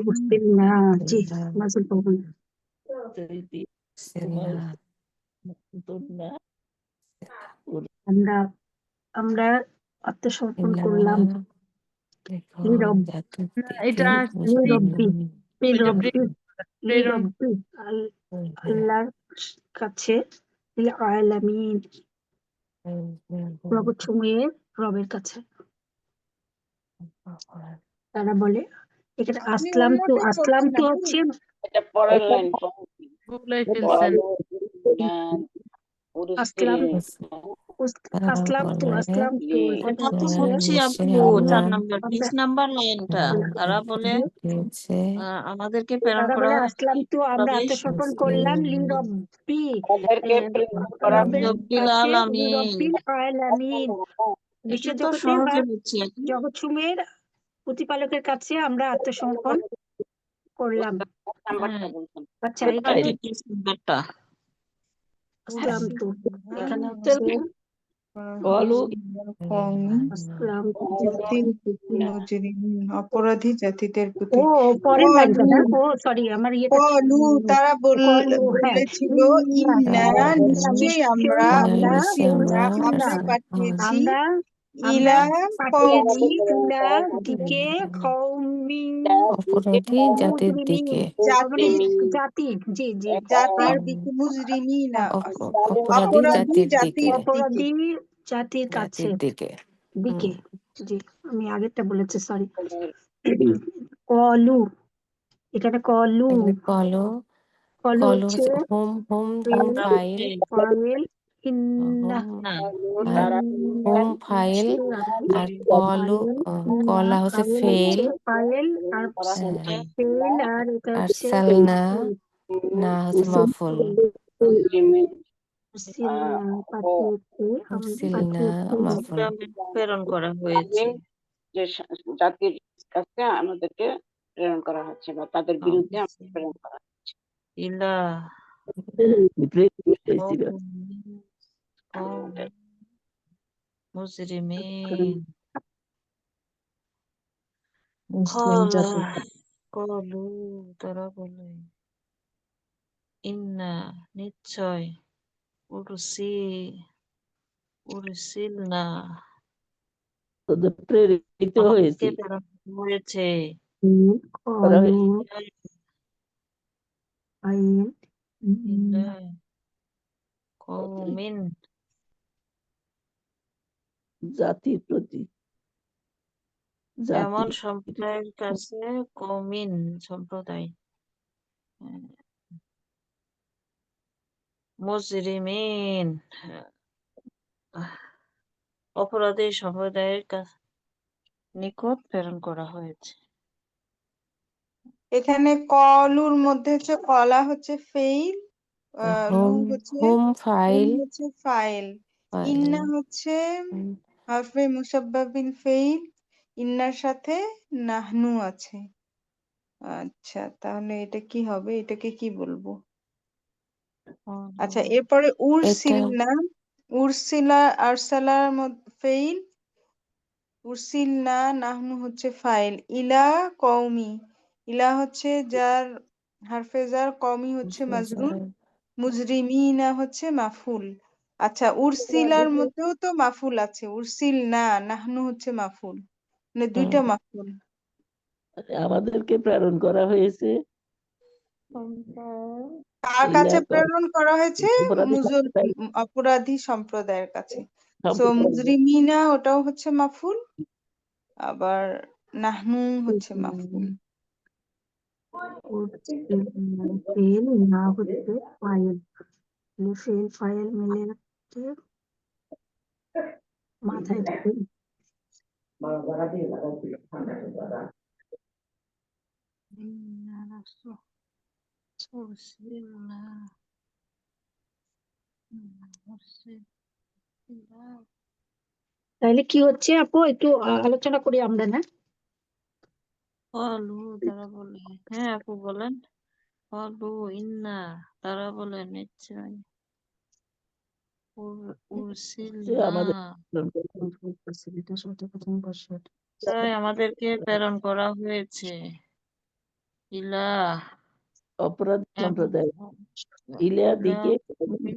উর্সিলনা। জি, মাজুল পড়বেন। আমরা আমরা আত্মসমর্পণ করলাম লিরব্বি, লিরব্বি, লিরব্বি, আল্লাহর কাছে, লিল আলামিন, জগৎসমূহের রবের কাছে। তারা বলে এখানে আপনি আসলাম তো অন্যটা করছেন আপু। হচ্ছে এটা পরের লাইন ভুলে ফেলছেন আসলাম আসলাম তো এখানে ওটা তো হচ্ছে বুঝছি আপু, আমরা 4 নাম্বার 20 নাম্বার লাইনটা তারা বলে আমাদেরকে প্রেরণ তারা করা বলে হয়েছে আসলাম তো আমরা বাংলাদেশ আত্মসমর্পণ করলাম লিরব্বি ওদেরকে প্রেরণ করা রবের রব্বিল কাছে আলামিন। লিরব্বিল আলামিন এটা তো বিশ্বজগতের বা সহজে বুঝছি আপু। জগৎসমূহের প্রতিপালকের কাছে আমরা আত্মসমর্পণ করলাম। নাম্বারটা হ্যাঁ, বলছেন। আচ্ছা ওটা এখানে কি 20 নাম্বারটা? আসলাম তো এখানে হচ্ছে আসলাম অপরাধী জাতিদের প্রতি ও পরের লাইনটা না কলু ও সরি আমার ইয়েটা কলু তারা কলু হ্যাঁ বলেছিল ইন্না ইন্না নিশ্চয়ই আমরা আমরা উরসিলনা উরসিলনা আমরা পাঠিয়েছি আমরা ইলা পাঠিয়েছি কওমি ইলা দিকে কওমিন অপরাধী জাতির মুজরিমিন দিকে জাতির জাতি জি জি জাতির আর দিকে মুজরিমিনা অপরাধী অপরাধী জাতির জাতির দিকে দিকে অপরাধী জাতির কাছে জাতির দিকে দিকে জি আমি আগেরটা বলেছি সরি কলু এখানে কলু এখানে কলো কলু কলো হচ্ছে হচ্ছে home home home file file ইন্না না আর হোম ফাইল আর কলো কলা হচ্ছে ফেল ফাইল আর ফেল আর এটা আর হচ্ছে সালনা না হচ্ছে মাফুল সিলনা পাঠিয়েছে সিলনা মাফুল প্রেরণ করা হয়েছে যে জাতির কাছে আমাদেরকে প্রেরণ করা হচ্ছে বা তাদের বিরুদ্ধে আমাদের প্রেরণ করা হচ্ছে। ইলা মুজরিমিন কলু তারা বলে ইন্না নিশ্চয় উরসিলনা প্রেরিত হয়েছে আমাদেরকে প্রেরণ হয়েছে কলু ফাইল ইলা কওমিন জাতির প্রতি এমন সম্প্রদায়ের কাছে কওমিন সম্প্রদায় মুজরিমিন অপরাধী সম্প্রদায়ের নিকট প্রেরণ করা হয়েছে। এখানে কলুর মধ্যে হচ্ছে কলা হচ্ছে ফেইল লু হোম হচ্ছে হোম হুম ফাইল হচ্ছে ফাইল ফাইল ইন্না হচ্ছে হারফে মুসাব্বাবিন ফেইল ইন্নার সাথে নাহনু আছে। আচ্ছা তাহলে এটা কি হবে, এটাকে কি বলবো? আচ্ছা এরপরে এটা উরসিলনা উরসিলা আরসালার ফেইল উরসিলনা নাহনু হচ্ছে ফাইল ইলা কওমি ইলা হচ্ছে যার হারফে জার কওমি হচ্ছে মাজরুর মুজরিমিনা হচ্ছে মাফুল। আচ্ছা উরসিলার মধ্যেও তো মাফুল আছে, উরসিল না নাহনু হচ্ছে মাফুল, মানে দুইটা মাফুল। আমাদেরকে প্রেরণ করা হয়েছে কার ইলা কাছে কওমি প্রেরণ করা হয়েছে? অপরাধী অপরাধী সম্প্রদায়ের কাছে। সো সম্প্রদায় মুজরিমিনা ওটাও হচ্ছে মাফুল, আবার নাহনু হচ্ছে মাফুল। ফেল না হচ্ছে ফাইল ফেল ফাইল মিলে হচ্ছে মাথায় থাকে তাহলে কি হচ্ছে আপু একটু আলোচনা করি আমরা না? কলু তারা বলে হ্যাঁ আপু বলেন কলু ইন্না তারা বলে নিশ্চয় উরসিলনা আমাদের তাই আমাদেরকে প্রেরণ করা হয়েছে ইলা অপরাধী সম্প্রদায় ইলা ইলা দিকে অপরাধী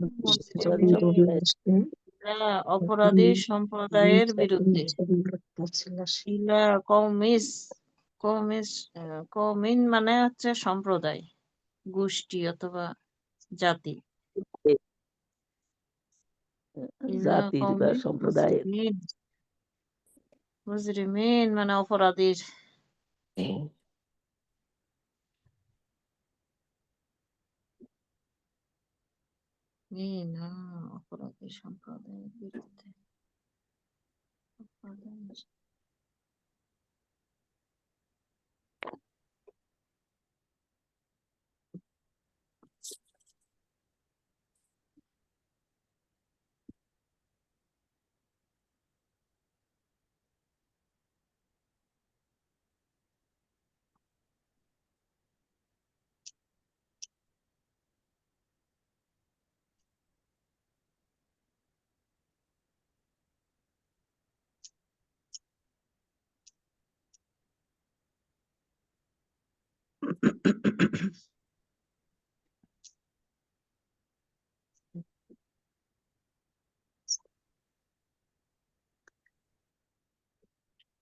সম্প্রদায় ইলা অপরাধী সম্প্রদায়ের বিরুদ্ধে ইলা কৌমিন মানে হচ্ছে সম্প্রদায় গোষ্ঠী অথবা জাতি ইলা জাতির বা সম্প্রদায়ের মুজরিমিন মানে অপরাধীর এই না অপরাধী সম্প্রদায়ের বিরুদ্ধে অপরাধ।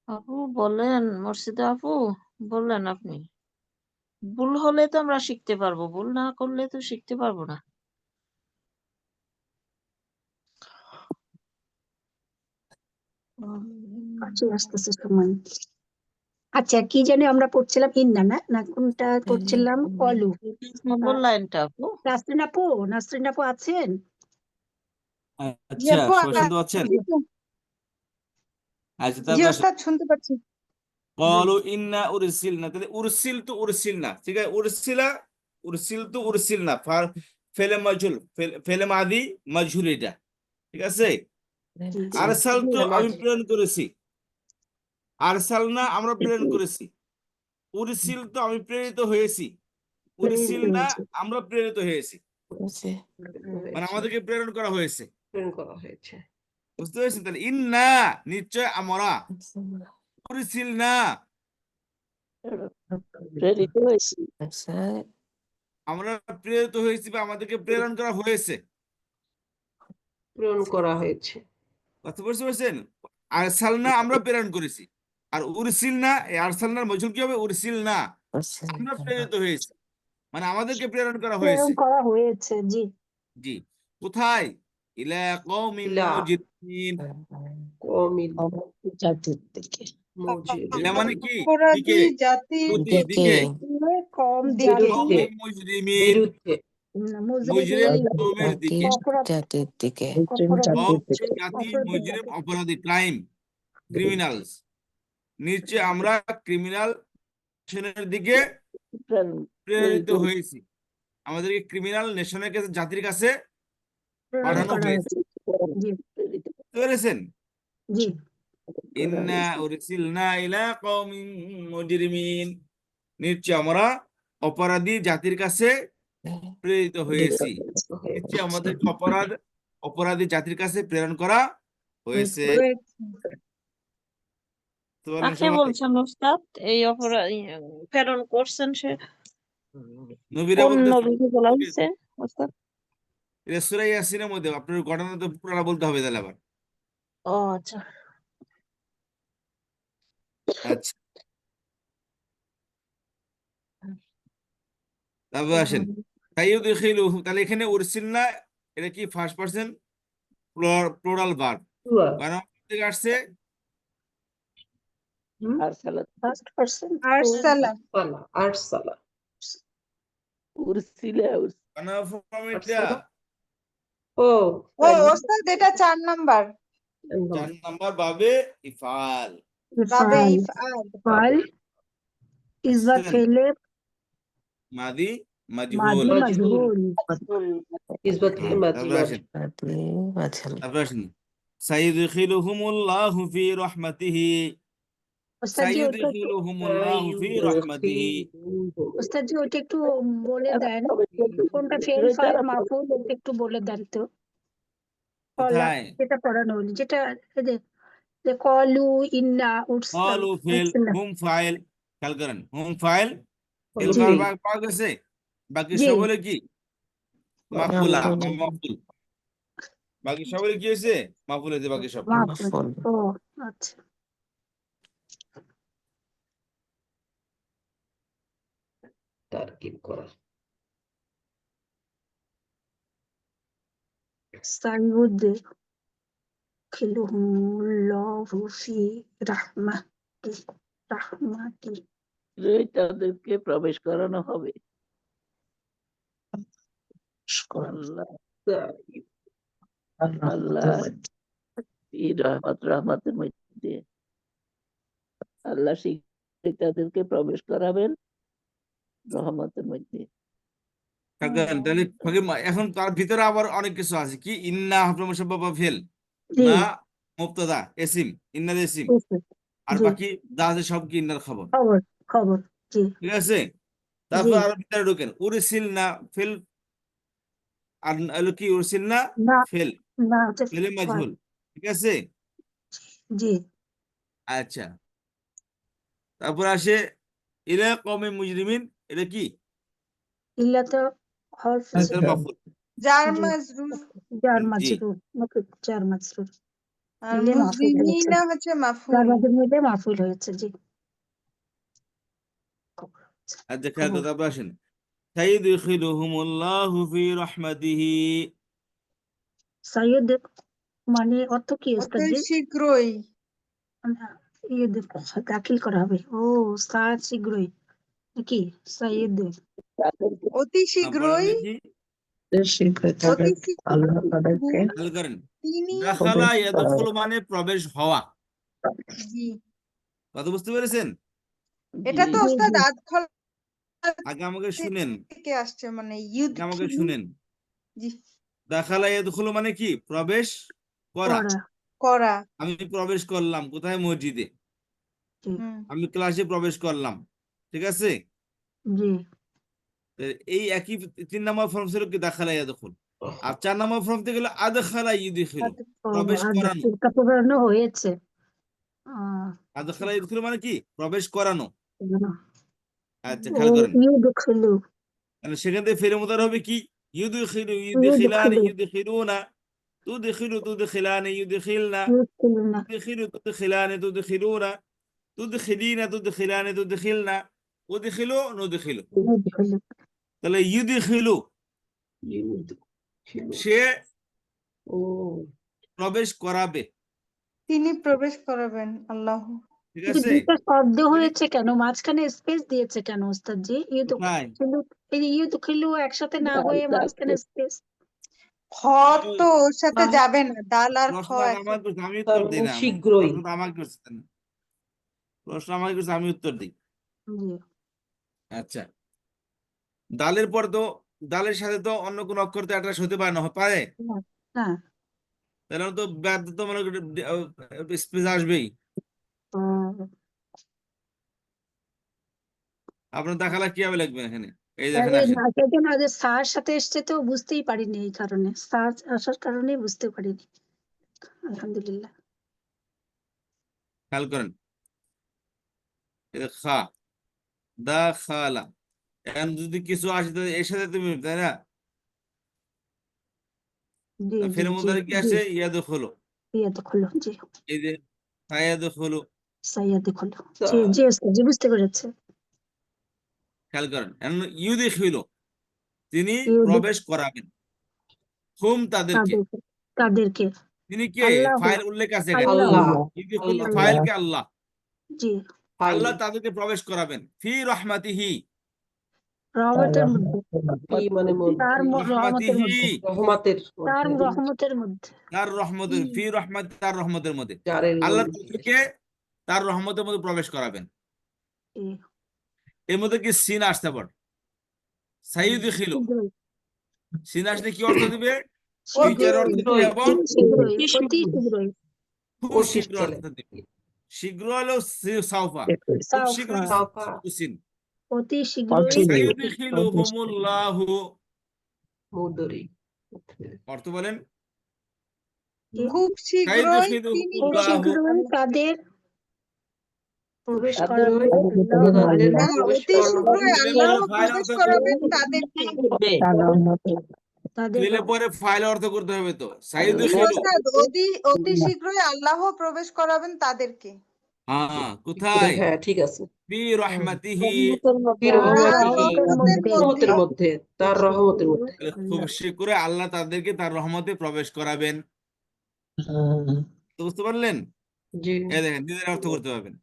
আপু বলেন, মুর্শিদা আপু বললেন আপনি। ভুল হলে তো আমরা শিখতে পারবো, ভুল না করলে তো শিখতে পারবো না। কাছে আসতেছে সময়। আচ্ছা, কি জানি আমরা পড়ছিলাম? ইন্না না কোনটা পড়ছিলাম? কলু। 5 নম্বর লাইনটা আপু। নাসরিন আপু আছেন? জি আচ্ছা, আপু সবাই শুনতে পাচ্ছেন? আছি তো। আচ্ছা, জি তারপরে আসেন। ওস্তাদ শুনতে পাচ্ছি। কলু ইন্না উরসিলনা, তাহলে উরসিল তো উরসিলনা, ঠিক আছে? উরসিলা, উরসিল তো উরসিলনা, ফেলে মাজহুল, ফেলে মাদি মাজহুল, এটা ঠিক আছে। আরসাল তো আমি প্রেরণ করেছি, আরসালনা আমরা প্রেরণ করেছি। উরসিল তো আমি প্রেরিত হয়েছি, উরসিল না আমরা প্রেরিত হয়েছি, মানে আমাদেরকে প্রেরণ করা হয়েছে। প্রেরণ করা হয়েছে। বুঝতে পেরেছেন? তাহলে ইন্না নিশ্চয় আমরা, উরসিল না প্রেরিত হয়েছি। আমরা প্রেরিত হয়েছি বা আমাদেরকে প্রেরণ করা হয়েছে। প্রেরণ করা হয়েছে। কথা বুঝতে পারছেন? আরসালনা আমরা প্রেরণ করেছি, আর উরসিলনা, এই আরসালনার মজুল কি হবে? উরসিলনা আমরা প্রেরিত হয়েছি, মানে আমাদেরকে প্রেরণ করা প্রেরণ হয়েছে। করা হয়েছে, জি। জি, কোথায়? ইলা কওমিন ইলা মুজরিমিন। কওমিন জাতির দিকে। ইলা মুজরিমিন। মানে কি? অপরাধী দিকে, জাতির প্রতি দিকে, কম দিকে। জাতি, বিরুদ্ধে, মুজরিমিন, বিরুদ্ধে। মুজরিম মুজরিমিন, কওমের দিকে, অপরাধ, জাতির দিকে। অপরাধী, কওম জাতি, অপরাধী মুজরিম জাতি। অপরাধী, ক্রাইম, ক্রিমিনালস। নিশ্চয় আমরা ক্রিমিনাল দিকে প্রেরিত প্রেরিত হয়েছি, আমাদেরকে ক্রিমিনাল নেশনের কাছে, জাতির কাছে প্রেরণ পাঠানো করা হয়েছে। হয়েছে, জি প্রেরিত বুঝতে পেরেছেন? জি। করা ইন্না হয়েছে। উরসিলনা ইলা কওমিন মুজরিমিন, নিশ্চয় আমরা অপরাধী জাতির কাছে প্রেরিত হয়েছি। নিশ্চয় আমাদেরকে অপরাধী জাতির কাছে প্রেরণ করা হয়েছে। তো বলেন কাকে সবাই, বলছেন ওস্তাদ? এই অপরাধ প্রেরণ করছেন সে নবীরা কোন বলতেছে, নবীকে বলা হয়েছে ওস্তাদ? এটা সূরা ইয়াসিনের মধ্যে, আপনার ঘটনা তো পুরোটা বলতে হবে তাহলে আবার। ও আচ্ছা। আচ্ছা, তারপর আসেন। তাহলে এখানে উরসিলনা, এটা কি first person plural verb, plural. কারণ থেকে আসছে আর সালাত ফার্স্ট পারসন আরসালা। আরসালা। উরসিলা from এটা আরসালা। ও ও ওস্তাদ এটা 4 নাম্বার। 4 নাম্বার বাবে ইফাল। বাবে ইফআল। ইফআল। ইফআল ইসবাত আসছেন? ফেলে মাদি মাজহুল। মাদি মাজহুল। ইসবাত হ্যাঁ, মাদি তারপর আসেন, তারপর আসেন। সাইয়ুদখিলুহুমুল্লাহু ফি রাহমাতিহি, ওস্তাদ জি ওটা একটু, সাইয়ুদখিলুহুমুল্লাহু ফি রাহমাতিহি। ওস্তাদ জি ওটা একটু বলে দেন, কোনটা ফেল এটা ফাইল মাফুল, ওটা একটু বলে দেন তো। কোথায়? যেটা পড়ানো হলো, যেটা এই যে কলু ইন্না কলু ফেল, উরসিলনা। হুম ফাইল, খেয়াল করেন, হুম ফাইল ফেল জি পাওয়া গেছে, বাকি জি সব হলে কি? মাফুলা বা মাফুল, বাকি সব হলে কি হয়েছে? মাফুল হয়েছে বাকি সব। মাফুল। ও আচ্ছা। তারকিব করা। সাইয়ুদখিলুহুমুল্লাহু ফি রাহমাতিহি। শীঘ্রই তাদেরকে প্রবেশ করানো হবে। আল্লাহ আল্লাহ এই রহমতের মধ্যে আল্লাহ শীঘ্রই তাদেরকে প্রবেশ করাবেন রহমতের মধ্যে। তাহলে এখন তার ভিতরে আবার অনেক কিছু আছে, কি ইন্না হরফে মুশাব্বাহ বা ফেল, জি না মুবতাদা এসিম, ইন্নার এসিম, জি আর জি বাকি যা আছে সব কি ইন্নার খবর। খবর খবর জি ঠিক আছে, জি তারপর আরো ভিতরে ঢোকেন উরসিল না ফেল, আর হলো কি উরসিল না না ফেল, না হচ্ছে ফেলে মাজহুল। ঠিক আছে, জি আচ্ছা। তারপর আসে ইলা কওমি মুজরিমিন, এটা কি? ইল্লা তো হরফ এটা মাফুল। জার জি মাজরুর জার জি, মাজরুর জার মাজরুর আর ইলে মাফুল হয়েছে, মুজরিমিনা হচ্ছে জার মাফুল। মাজরুর মিলে মাফুল হয়েছে। জি আচ্ছা খেয়াল খবর করে তারপর আসেন সাইয়্যিদখিলুহুমুল্লাহু ফি রাহমাতিহি। সাইয়দ মানে অর্থ কি ওস্তাদ অতই জি? শীঘ্রই ইয়ে দাখিল করা হবে। ও সাদ শীঘ্রই নাকি সাইয়দ তাদেরকে অতি পড়েন শীঘ্রই দেখি, অতি আল্লাহ শীঘ্রই তাদেরকে খেয়াল করেন। তিনি দাখালা ইয়াদখুলু মানে প্রবেশ হওয়া। জি কথা বুঝতে পেরেছেন? এটা তো জি ওস্তাদ জি আদখল আগে আমাকে শুনেন, থেকে আসছে মানে আগে আমাকে শুনেন। জি দাখালা ইয়াদখুলু মানে কি? প্রবেশ করা। করা করা আমি প্রবেশ করলাম কোথায়? মসজিদে। জি হুম আমি ক্লাসে প্রবেশ করলাম। ঠিক আছে, জি তো এই একই 3 নম্বর ফর্ম ছিল কি দাখালা ইয়াদখুল, আর 4 নম্বর ফর্ম থেকে গেল আদখালা ইউদখিলু, প্রবেশ করানো। পুরানো হয়েছে। আহ, আদখালা ইউদখিলু মানে কি? প্রবেশ করানো। আচ্ছা ও খেয়াল করেন, ইউদখিলু তাহলে সেখান থেকে ফেরে মুদার হবে কি? ইউদখিলু, ইউদখিলানি, ইউদখিলু ইউদখিলুনা, তুদখিলু, তুদখিলানি, ইউদখিলনা, ইউদখিলুনা তুদখিলু, তুদখিলানি, তুদখিলুনা, তুদখিলিনা, তুদখিলানি, তুদখিলনা, উদখিলু, নুদখিলু। ইউদখিলু তাহলে ইউদখিলু সে প্রবেশ করাবে। তিনি প্রবেশ করাবেন আল্লাহ। ঠিক কিন্তু আছে, দুইটা শব্দ তিনি হয়েছে কেন, মাঝখানে স্পেস দিয়েছে কেন ওস্তাদ জি? কোথায়? ইউদখিলু এই ইউদখিলু একসাথে না হয়ে মাঝখানে স্পেস। খ তো ওর সাথে যাবে না, দাল আর খ প্রশ্ন আগে একসাথে। আমাকে করছে, আমি উত্তর দিই না। শীঘ্রই প্রশ্ন তো আমাকে করছে না। প্রশ্ন আমাকে করছে, আমি উত্তর দিই। জি আচ্ছা, দালের পর তো, দালের সাথে তো অন্য কোন অক্ষর তো অ্যাটাচ হতে পারে না, পারে? না না তাহলে তো ব্যাধ তো মনে করি স্পেস আসবেই। আপনার দাখালা কিভাবে লিখবেন এখানে? এই দেখেন আসেন, সেজন্য যে স্যার সাথে এসছে তো বুঝতেই পারিনি, এই কারণে স্যার আসার কারণে বুঝতে পারিনি। আলহামদুলিল্লাহ। খেয়াল করেন, এটা খা, দা খালা। এখন যদি কিছু আসে তো এর সাথে তুমি, তাই না? জি জি ফের জি মধ্যে কি জি আছে? ইয়াদ হলো, ইয়ে খোলো জি এই যে সায়াদ হলো। সাইয়াদ খোলো জি জি ওস্তাদ জি বুঝতে পেরেছে। খেয়াল করেন, ইউদিক হইল তিনি ইউদিক প্রবেশ করাবেন, হুম তাদেরকে। কাদেরকে কাদেরকে তিনি কে? আল্লাহ ফাইল উল্লেখ আছে এখানে। আল্লাহ আল্লাহ ইউদিক হইল আল্লাহ ফাইল কে? আল্লাহ। জি ফাইল আল্লাহ তাদেরকে প্রবেশ করাবেন ফি রহমাতিহি, রহমতের মধ্যে, কি মানে মধ্যে তার রহমতের রহমাতিহি, মধ্যে, রহমতের তার মধ্যে রহমতের মধ্যে। তার রহমতের, ফি রহমত, তার রহমতের মধ্যে জারের আল্লাহ মধ্যে তাদেরকে তার রহমতের মধ্যে প্রবেশ করাবেন। জি, এর মধ্যে কি সিন আসতে পারে? সাইয়্যিদখিলু, শীঘ্রই সিন আসলে কি অর্থ দিবে? অতি ফিউচার অর্থ দিবে শীঘ্রই এবং শীঘ্রই অতি অতি শীঘ্রই শীঘ্রই খুব অতি শীঘ্র চলে অর্থ দিবে। শীঘ্র হলো সাউফা, খুব সাউফা শীঘ্রই সাফা সিন। অতি শীঘ্রই সাইয়্যিদখিলুহুমুল্লাহু, মৌদরি অর্থ বলেন। খুব শীঘ্রই তিনি খুব প্রবেশ সাইয়্যিদখিলুহুমুল্লাহু, শীঘ্রই তাদের প্রবেশ তাদের করাবে আল্লাহ তাদের না, প্রবেশ অতি করানো শীঘ্রই দিলে আল্লাহ পরে ফাইল প্রবেশ অর্থ করাবেন তাদেরকে। তাদের দিলে পরে ফাইল অর্থ করতে হবে তো। জি সাইয়্যিদখিলু, ওস্তাদ, অতি শীঘ্রই আল্লাহ প্রবেশ করাবেন তাদেরকে। হ্যাঁ কোথায়? হ্যাঁ ঠিক আছে ফি রহমাতিহি, ফি তার রহমাতিহি, রহমতের মধ্যে রহমতের মধ্যে, তার রহমতের মধ্যে। খুব শীঘ্রই আল্লাহ তাদেরকে তার রহমতে প্রবেশ করাবেন। তো বুঝতে পারলেন? জি এই দেখেন নিজের অর্থ করতে পারবেন।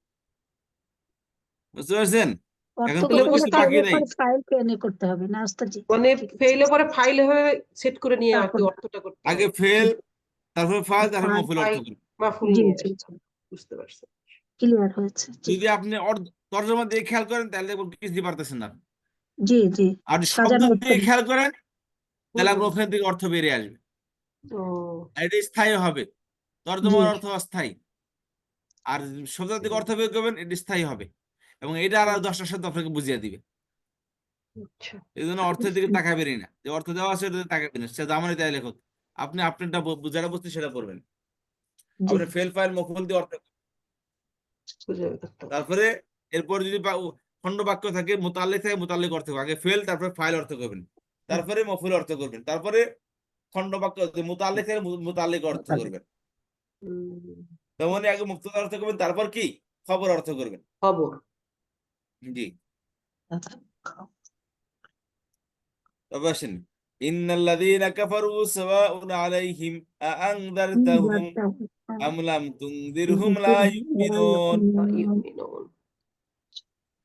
বুঝতে পারছেন? অর্থ এখন ফেলে কোনো করতে পরে কিছু হলে বাকি তাহলে নেই। পরে ফাইল প্ল্যানে করতে হবে না ওস্তাদজি? মানে ঠিক আছে। ফেইলে পরে ফাইল হয়ে সেট করে নিয়ে আর কি তারপর অর্থটা করতে আগে হবে। ফেল, তারপরে ফাইল, তারপরে ফাইল, মফুল অর্থ ফাইল করবেন। মাফুল জি নিয়ে জি আসে। জি, বুঝতে পারছি। ক্লিয়ার হয়েছে। জি যদি আপনি তর্জমা দিয়ে খেয়াল করেন তাহলে দেখবেন কিছুই পারতেছেন না। জি জি, আর যদি শব্দ সাজানো দিয়ে উত্তম। খেয়াল করেন তাহলে হুম। আপনার ওখান থেকে অর্থ বেরিয়ে আসবে। ও আর এটা স্থায়ী হবে, জি তর্জমার অর্থ অস্থায়ী। আর শব্দ থেকে অর্থ বের করবেন, এটা স্থায়ী হবে এবং এটা আর 10টার সাথে আপনাকে বুঝিয়ে দিবে। আচ্ছা। এই জন্য অর্থের দিকে তাকাবেনই না, যে অর্থ দেওয়া আছে ওটাতে তাকাবেন না, সে জামানি তাই লেখক। আপনি আপনারটা যেটা বুঝতে সেটা করবেন। জি আপনি ফেল ফাইল মফুল দিয়ে অর্থ, বুঝে করতে হবে। তারপরে এরপর যদি খণ্ড বাক্য থাকে, মুতাল্লিক থাকে, মুতাল্লিক অর্থ করবেন। আগে ফেল, তারপরে ফাইল অর্থ করবেন, তারপরে মফুল অর্থ করবেন, তারপরে খণ্ড বাক্য মুতাল্লিক থাকে, মুতাল্লিক অর্থ করবেন। হুম, তেমনি আগে মুক্তদা অর্থ করবেন, তারপর কি খবর অর্থ করবেন। খবর। জি, তবে আসেন, ইন্নাল্লাযীনা কাফারু সাওয়াউন আলাইহিম আআনযারতাহুম আম লাম তুনযিরহুম লা ইউমিনুন। ইউমিনুন।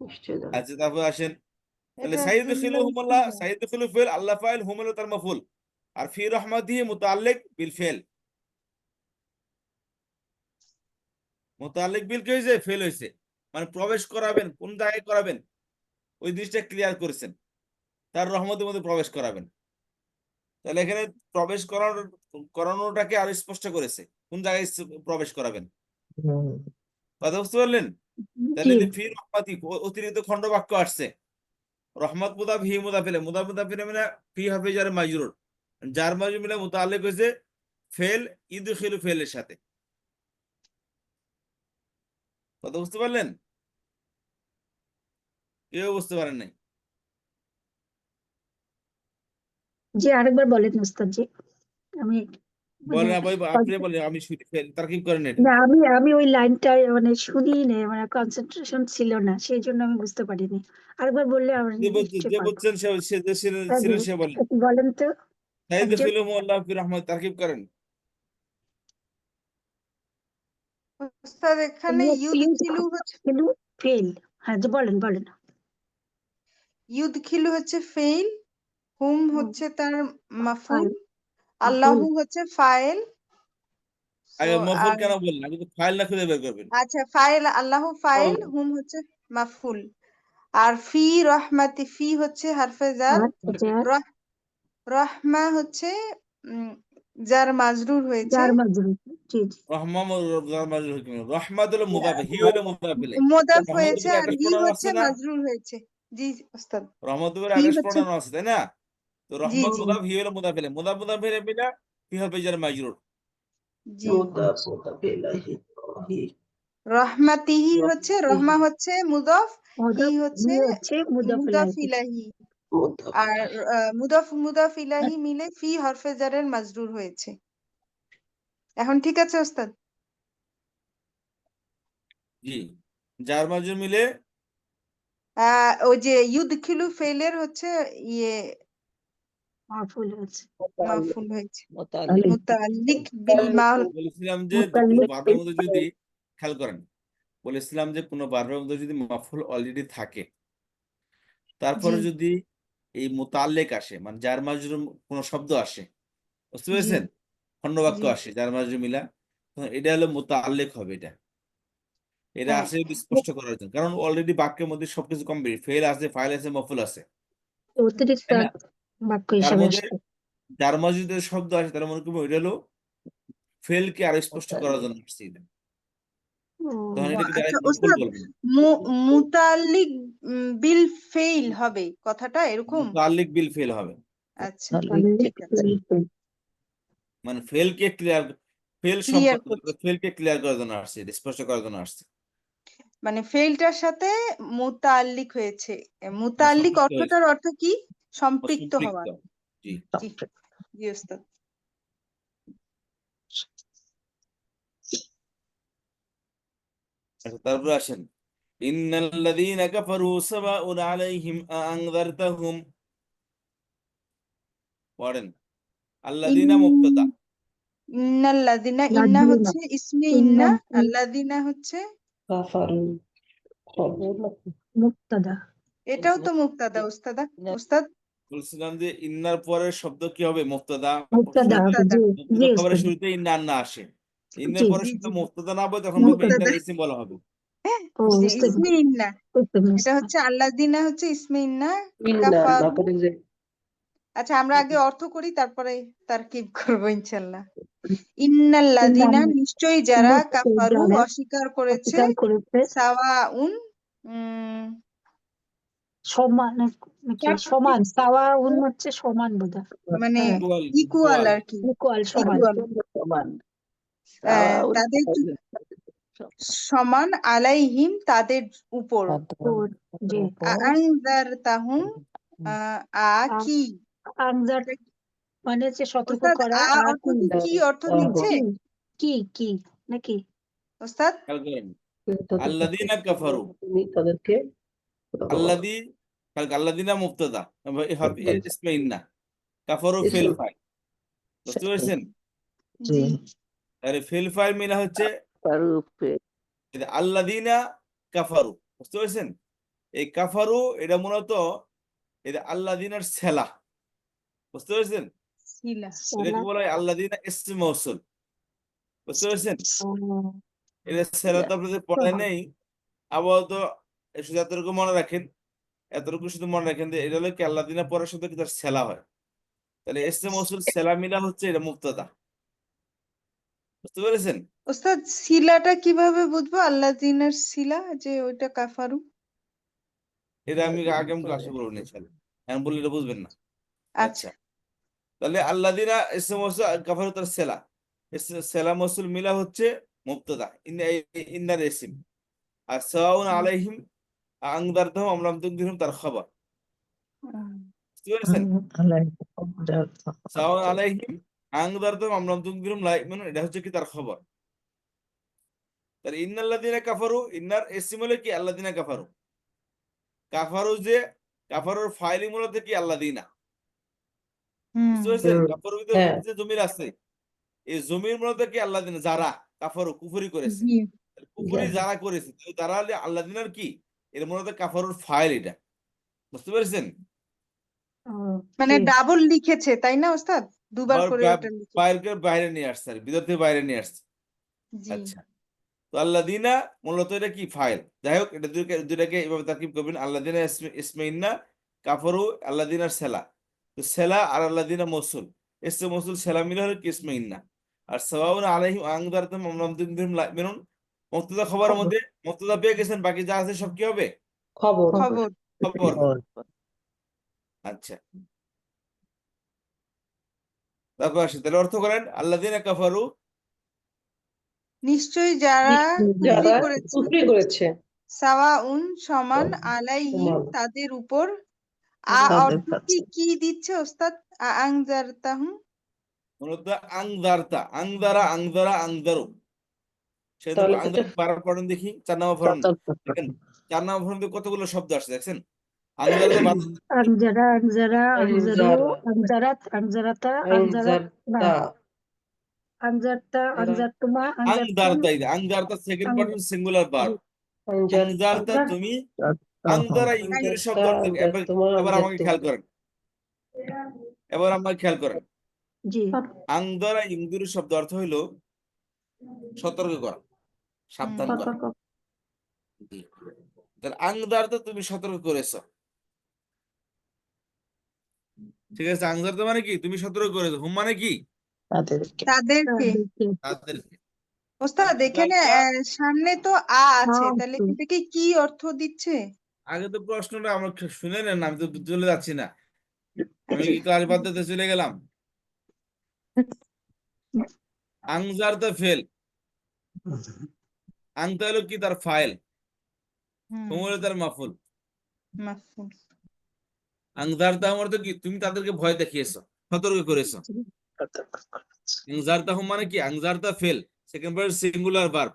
নিশ্চয় জানে। আচ্ছা, তারপর আসেন, তাহলে এটা সাইয়্যিদখিলুহুমুল্লাহ, সাইয়্যিদখিলু ফিল, আল্লাহ ফাইল, হুম হলো তার মাফুল, আর ফি রাহমাতিহি মুতাআল্লিক বিল ফিল। মুতাআল্লিক বিল কি হয়েছে? ফেল হয়েছে, মানে প্রবেশ করাবেন, কোন জায়গায় করাবেন ওই জিনিসটা ক্লিয়ার করেছেন, তার রহমতের মধ্যে প্রবেশ করাবেন। তাহলে এখানে প্রবেশ করানোটাকে আরো স্পষ্ট করেছে, কোন জায়গায় প্রবেশ করাবেন। কথা বুঝতে পারলেন? তাহলে জি যে ফি রহমাতি অতিরিক্ত খণ্ড বাক্য আসছে, রহমত মুদাফ, হি মুদাফ ইলাইহি, মুদাফ মানে ফি হবে যার মাজরুর, যার মাজরুর মিলে মুতাআল্লিক হয়েছে ফেল ইদখিলু ফেলের সাথে। কথা বুঝতে পারলেন? কেউ বুঝতে পারেন নাই? জি, আরেকবার বলেন ওস্তাদজি। আমি মানে বলেন আপনি বলেন, আমি তারকিব করেন এটা। না, আমি ওই লাইনটা মানে শুনিই নাই, মানে কনসেন্ট্রেশন ছিল না, সেই জন্য আমি বুঝতে পারিনি। আরেকবার বললে আমরা নিশ্চয়ই যে পারবো। বুঝছেন হ্যাঁ, জি, সে বলেন। একটু বলেন তো একজন। সাইয়্যিদখিলুহুমুল্লাহ ফি রাহমাত, তারকিব করেন। ওস্তাদ এখানে ইউদখিলু হচ্ছে ফেল। হ্যাঁ, জি, বলেন বলেন। ইউদখিলু হচ্ছে ফেইল, হুম হুম, হচ্ছে তার মাফুল, ফাইল, আল্লাহু হচ্ছে ফাইল। সো আগে মফুল আর কেন বললেন? আগে তো ফাইল না খুঁজে বের করবেন। আচ্ছা, ফাইল আল্লাহু ফাইল, হুম হচ্ছে মাফুল। আর ফি রহমাতি, ফি হচ্ছে হারফে জার, রহ রহমা হচ্ছে যার মাজরুর হয়েছে, যার মাজরুর। জি জি, রহমাত হলো মুদাফ, হি হলো মুদাফ ইলাইহি। মোদাফ রহমত হয়েছে, উপরে আর আঠাশ হি পড়ানো হচ্ছে আছে না? মাজরুর হয়েছে। জি ওস্তাদ, রহমত উপরে ফি 28 হচ্ছে, পড়ানো আছে, তাই না? তো জি রহমত জি মুদাফ, হি হলো মুদাফ ইলাইহি, মুদাফ মিলা ফি হবে যার মাজরুর। জি। মুদাফ ইলাইহি। রহমাতিহি হচ্ছে, রহমা হচ্ছে মুদাফ, হি হচ্ছে মুদাফিল মুদাফ ইলাহি, আর মুদাফ ইলাহি মিলে ফি হরফে জারের মাজরুর হয়েছে। এখন ঠিক আছে ওস্তাদ? জি, যার মাজরুর মিলে ওই যে ইউদখিলু ফেলের হচ্ছে ইয়ে মাফুল হয়েছে। মাফুল হয়েছে, মুতাআল্লিক। মুতাআল্লিক বিল মাল। বলেছিলাম যে কোনো মুতাল্লিক বার্বের মধ্যে যদি খেয়াল করেন, বলেছিলাম যে কোনো বার্বের মধ্যে যদি মাফুল অলরেডি থাকে, তারপরে জি যদি এই মুতাল্লিক আসে, মানে যার মাজরুর কোনো শব্দ আসে, বুঝতে জি পেরেছেন, খণ্ডবাক্য জি, আসে যার মাজরুর মিলা, তখন এটা হলো মুতাল্লিক হবে। এটা হ্যাঁ আসে স্পষ্ট করার জন্য, কারণ অলরেডি বাক্যের মধ্যে সবকিছু কমপ্লিট, ফেল আছে, ফাইল আছে, মফুল আছে, অতিরিক্ত তাই না? বাক্য তার হিসাবে মধ্যে আসছে। যার মাজরুর শব্দ আছে, তার মনে করবো এটা হলো ফেলকে আরো স্পষ্ট করার জন্য আসছে এটা। তখন এটাকে আচ্ছা ডাইরেক্ট মফুল ওস্তাদ, বলবেন। মুতাল্লিক বিল ফেইল হবে কথাটা এরকম? মুতাল্লিক বিল ফেল হবে, আচ্ছা মুতাআল্লিক ঠিক আছে, মানে ফেলকে ক্লিয়ার, ফেল ক্লিয়ার সম্পর্ক, করছি। ফেলকে ক্লিয়ার করার জন্য আসছে, এটা স্পষ্ট করার জন্য আসছে, মানে ফেইলটার সাথে মুতাল্লিক হয়েছে। না মুতাল্লিক সম্পৃক্ত হয়েছে, অর্থটার অর্থ কি? সম্পৃক্ত হওয়া। সম্পৃক্ত। জি, জি জি ওস্তাদ। আচ্ছা, তারপর আসেন, ইন্নাল্লাযীনা কাফারু সাওয়াউন আলাইহিম আআনযারতাহুম, পড়েন। আল্লাযীনা মুবতাদা, ইন্নাল্লাযিনা, ইন্না লাযিনা, হচ্ছে ইসমে ইন্না, ইন্নাল আল্লাযিনা হচ্ছে কাফারু খবর। মুক্তাদা। এটাও তো মুক্তাদা উস্তাদ বলছিলাম যে ইন্নার পরের শব্দ কি হবে? মুক্তাদা। মুক্তাদা মুক্তাদা। জি মুক্তাদা জি খবরের উস্তাদ শুরুতে ইন্না না আসে। ইন্নার জি পরে জি শুধু জি মুক্তাদা না বলে তখন বলবে মুক্তাদা ইন্নার ইসিম বলা হবে। ও জি উস্তাদ ইসমে ইন্না উস্তাদ এটা হচ্ছে আল্লাযিনা হচ্ছে ইসমে ইন্না ইন্না কাফারু তারপরে যে আচ্ছা আমরা আগে অর্থ করি তারপরে তারকিব করবো ইনশাল্লাহ ইন্নাল্লাযিনা নিশ্চয়ই যারা কাফারু যারা অস্বীকার করেছে অস্বীকার করেছে সাওয়াউন সমান নাকি সমান সাওয়াউন হচ্ছে সমান বোধহয় মানে হ্যাঁ ইকুয়াল ইকুয়াল ইকুয়াল আর কি ইকুয়াল সমান ইকুয়াল সমান সাওয়াউন তাদের আলাইহিম সমান আলাইহিম তাদের উপর ওর জি আনজারতাহুম আ কি আনজার মানে হচ্ছে সতর্ক ওস্তাদ করা আ আর অর্থ কি অর্থ দিচ্ছে কি নাকি ওস্তাদ খেয়াল করেন। আল্লাযিনা কাফারু, তুমি তাদেরকে আল্লাযী আল্লাযিনা মুবতাদা ইসমে ইন্না, কাফারু ফিল ফাইল। বুঝতে পেরেছেন? জি তাহলে ফিল ফাইল মিলা হচ্ছে রূপে আল্লাযিনা কাফারু। বুঝতে পেরেছেন? এই কাফারু এটা মূলত এটা আল্লাযিনার সেলা। বুঝতে পেরেছেন? শিলা এটাকে বলা হয় আল্লাযিনা ইসম মৌসুল। বুঝতে পেরেছেন? এটা সেলা তো আপনাদের পড়ায় নেই। আপাতত শুধু এতটুকু মনে রাখেন, এতটুকু শুধু মনে রাখেন যে এটা হলো কি আল্লাযিনা পরের সাথে কি তার সেলা হয়। তাহলে ইসম মৌসুল সেলা মিলা হচ্ছে এটা মুবতাদা। বুঝতে পেরেছেন? ওস্তাদ শিলাটা কিভাবে বুঝবো আল্লাযিনার শিলা যে ওইটা কাফারু এটা আমি আগামী ক্লাসে বলবো ইনশাআল্লাহ। এখন বললে এটা বুঝবেন না। আচ্ছা আচ্ছা, তাহলে আল্লাযিনা ইসম মৌসুল কাফারু তার সেলা, সেলা মৌসুল মিলা হচ্ছে মুবতাদা ইন্নার ইসম। আর সাওয়াউন আলাইহিম আনজারতাহুম আম লাম তুনজিরহুম তার খবর। বুঝতে পেরেছেন? সাওয়াউন আলাইহিম আনজারতাহুম আম লাম তুনজিরহুম লা ইউমিনুন, এটা হচ্ছে কি তার খবর। তাহলে ইন্নাল্লাযিনা কাফারু, ইন্নার ইসম হলো কি আল্লাযিনা কাফারু। কাফারু যে কাফারুর ফাইলি মূলত কি আল্লাযিনা। বুঝতে পেরেছেন? কাফারুর ভিতরে হ্যাঁ যে জমির আছে, এই জমির মূলত কি আল্লাযিনা যারা কাফারু কুফরি করেছে। জি কুফরি যারা করেছে তারা হলে আল্লাযিনার কি এর মূলত কাফারুর ফাইল এটা। বুঝতে পেরেছেন? মানে ডাবল লিখেছে তাই না ওস্তাদ দুবার আবার করে ওটা লিখেছে বাইরে নিয়ে আসছে আর ভিতর থেকে বাইরে নিয়ে আসছে। জি আচ্ছা, তো আল্লাযিনা মূলত এটা কি ফাইল। যাই হোক, এটা দুইটাকে এভাবে তারকিব করবেন। আল্লাযিনা ইসমে ইন্না, কাফারু আল্লাযিনার সেলা। তো সেলা আর আল্লাযিনা মৌসুল, ইসমে মৌসুল সেলা মিলে হলো কি ইসমে ইন্না। আর সাওয়াউন আলাইহিম আনজারতাহুম আম লাম তুনজিরহুম লা ইউমিনুন, মুবতাদা খবরের মধ্যে মুবতাদা পেয়ে গেছেন, বাকি যা আছে সব কি হবে? খবর খবর খবর। আচ্ছা, তারপর আসি, তাহলে অর্থ করেন আল্লাযিনা কাফারু নিশ্চয়ই যারা কুফরি যারা করেছে কুফরি করেছে সাওয়াউন সমান আলাইহিম সমান। তাদের উপর অর্থ কি দিচ্ছে ওস্তাদ আনজারতাহুম মূলত আংদারতা, আংদারা। সেহেতু তাহলে তো আংদার বারবার পড়েন দেখি 4 নম্বর ফরম। দেখেন 4 নম্বর ফরমে কতগুলো শব্দ আসছে দেখছেন? আংদারতা Anjara আনজারু Anjara আনজারাতা আনজারতা আনজারতুমা আনজারতুম আংদারতা second person singular verb. আংদারতা তুমি, আংদারা ইংরেজি শব্দ অর্থ কি? এবার আমাকে খেয়াল করেন, জি আংদারা ইংরেজি শব্দ অর্থ হইল সতর্ক করা, সাবধান করা। তাহলে আংদারতা তুমি সতর্ক করেছো, ঠিক আছে? আংদারতা মানে কি? তুমি সতর্ক করেছো। হুম মানে কি? তাদেরকে তাদেরকে। ওস্তাদ এখানে সামনে তো আছে তাহলে আছে। এটাকে কি অর্থ দিচ্ছে আগে তো প্রশ্নটা আমরা শুনে নেন, আমি তো চলে যাচ্ছি না। আমি কি ক্লাস পদ্ধতিতে চলে গেলাম? আংজারতা ফেল, আংতা হলো কি তার ফাইল, হুম হলো তার মাফুল। মাফুল আংজারতা অর্থ কি? তুমি তাদেরকে ভয় দেখিয়েছো, সতর্ক করেছো। আংজারতা হুম মানে কি? আংজারতা ফেল সেকেন্ড পার্সন সিঙ্গুলার ভার্ব,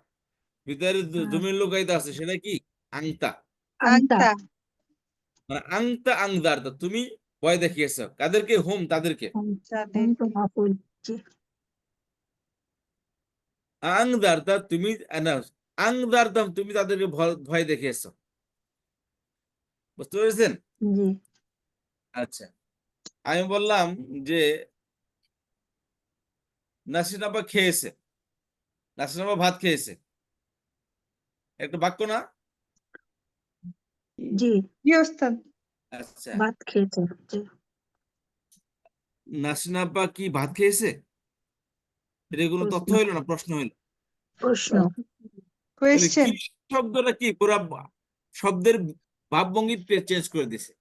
ভিতরে জমির লুকায়িত আছে, সেটা কি? আংতা। আনতা মানে আংতা আংজারতা তুমি ভয় দেখিয়েছো কাদেরকে? হুম তাদেরকে। আংদারতা তুমি আংদারতাম তুমি তাদেরকে ভয় দেখিয়েছো। বুঝতে পেরেছেন? জি আচ্ছা, আমি বললাম যে নাসরিন আপা খেয়েছে, নাসরিন আপা ভাত খেয়েছে, একটা বাক্য না? জি জি ওস্তাদ। আচ্ছা, ভাত খেয়েছে। জি নাসরিন আপা কি ভাত খেয়েছে? এটা কোনো তথ্য প্রশ্ন হইলো না, প্রশ্ন হইলো। প্রশ্ন তাহলে কোয়েশ্চেন। কি শব্দটা কি পুরা শব্দের ভাবভঙ্গি চেঞ্জ করে দিছে।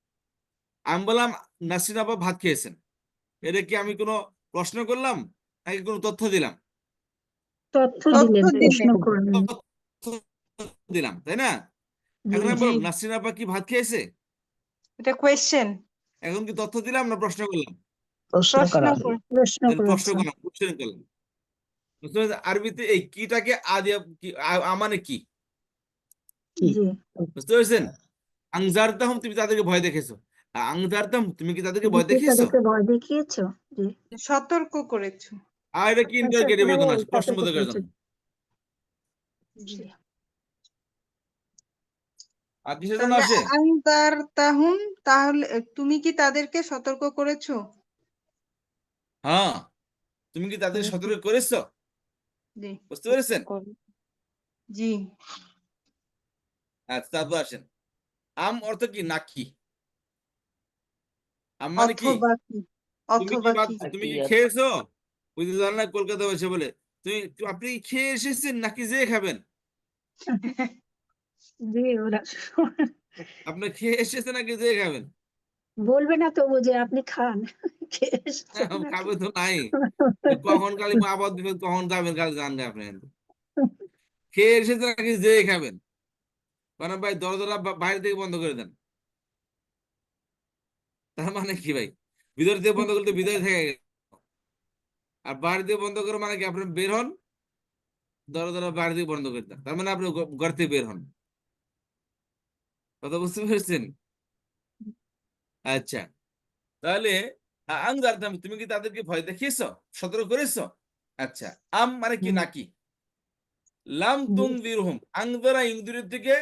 আমি বললাম নাসরিন আপা ভাত খেয়েছেন, এটা কি আমি কোনো প্রশ্ন করলাম নাকি কোনো তথ্য দিলাম? তথ্য তথ্য দিলেন, প্রশ্ন দিলেন। করলেন। তথ্য দিলাম, তাই না? জি এখন আমি জি, বললাম নাসরিন আপা কি ভাত খেয়েছে, এটা কোয়েশ্চেন। এখন কি তথ্য দিলাম না প্রশ্ন করলাম? প্রশ্ন প্রশ্ন করা করে। হলো। প্রশ্ন তাহলে প্রশ্ন করেছেন। করলাম, কোশ্চেন করলাম। বুঝতে পেরেছো? আরবিতে এই কিটাকে আদিয়া কি মানে কি, কি জি বুঝতে পেরেছেন? আংজারতাহুম, তুমি তাদেরকে ভয় দেখেছো। আংজারতাহুম, তুমি কি তাদেরকে ভয় তুমি দেখিয়েছো? তাদেরকে ভয় দেখিয়েছো। জি সতর্ক করেছো। আর এটা কি আচ্ছা, ইন্টারগেটিভ ও জন্য আসে, সতর্ক প্রশ্নবোধকের করেছো। জন্য। জি। জি আর কিসের জন্য তাহলে আসে? আনজার তাহুম, তাহলে তুমি কি তাদেরকে সতর্ক করেছো? হ্যাঁ, তুমি কি তাদের সতর্ক করেছো? জি বুঝতে পেরেছেন? জি। আচ্ছা, তারপর আসেন। আম অর্থ কি নাকি? আম মানে কি? অথবা কি? তুমি কি অথবা ভাত, কি? তুমি নাকি কি খেয়েছো? ওই যে জান না কলকাতা বসে বলে আপনি কি খেয়ে এসেছেন নাকি যেয়ে খাবেন? জি ওরা আপনি খেয়ে এসেছেন নাকি যেয়ে খাবেন? বলবে না তবু যে আপনি খান খেয়ে এসেছেন নাকি। খাবে তো নাই। কখন খালি আবার দিবেন, কখন যাবেন খালি জানবে আপনি। খেয়ে এসেছেন নাকি যেয়ে খাবেন? মানে ভাই দরজা বাইরে থেকে বন্ধ করে দেন। তার মানে কি ভাই? ভিতর থেকে বন্ধ করলে ভিতরে থেকে গেল। আর বাইরে দিয়ে বন্ধ করে মানে কি আপনি বের হন, দরজা বাইরে থেকে বন্ধ করে দেন, তার মানে আপনি ঘর থেকে বের হন। কথা বুঝতে পেরেছেন? আচ্ছা, তাহলে আংজারতাম, তুমি কি তাদেরকে ভয় দেখিয়েছো, সতর্ক করেছো? আচ্ছা, আম মানে কি নাকি? লাম জি তুনজিরহুম, আংজারা ইনজিরের থেকে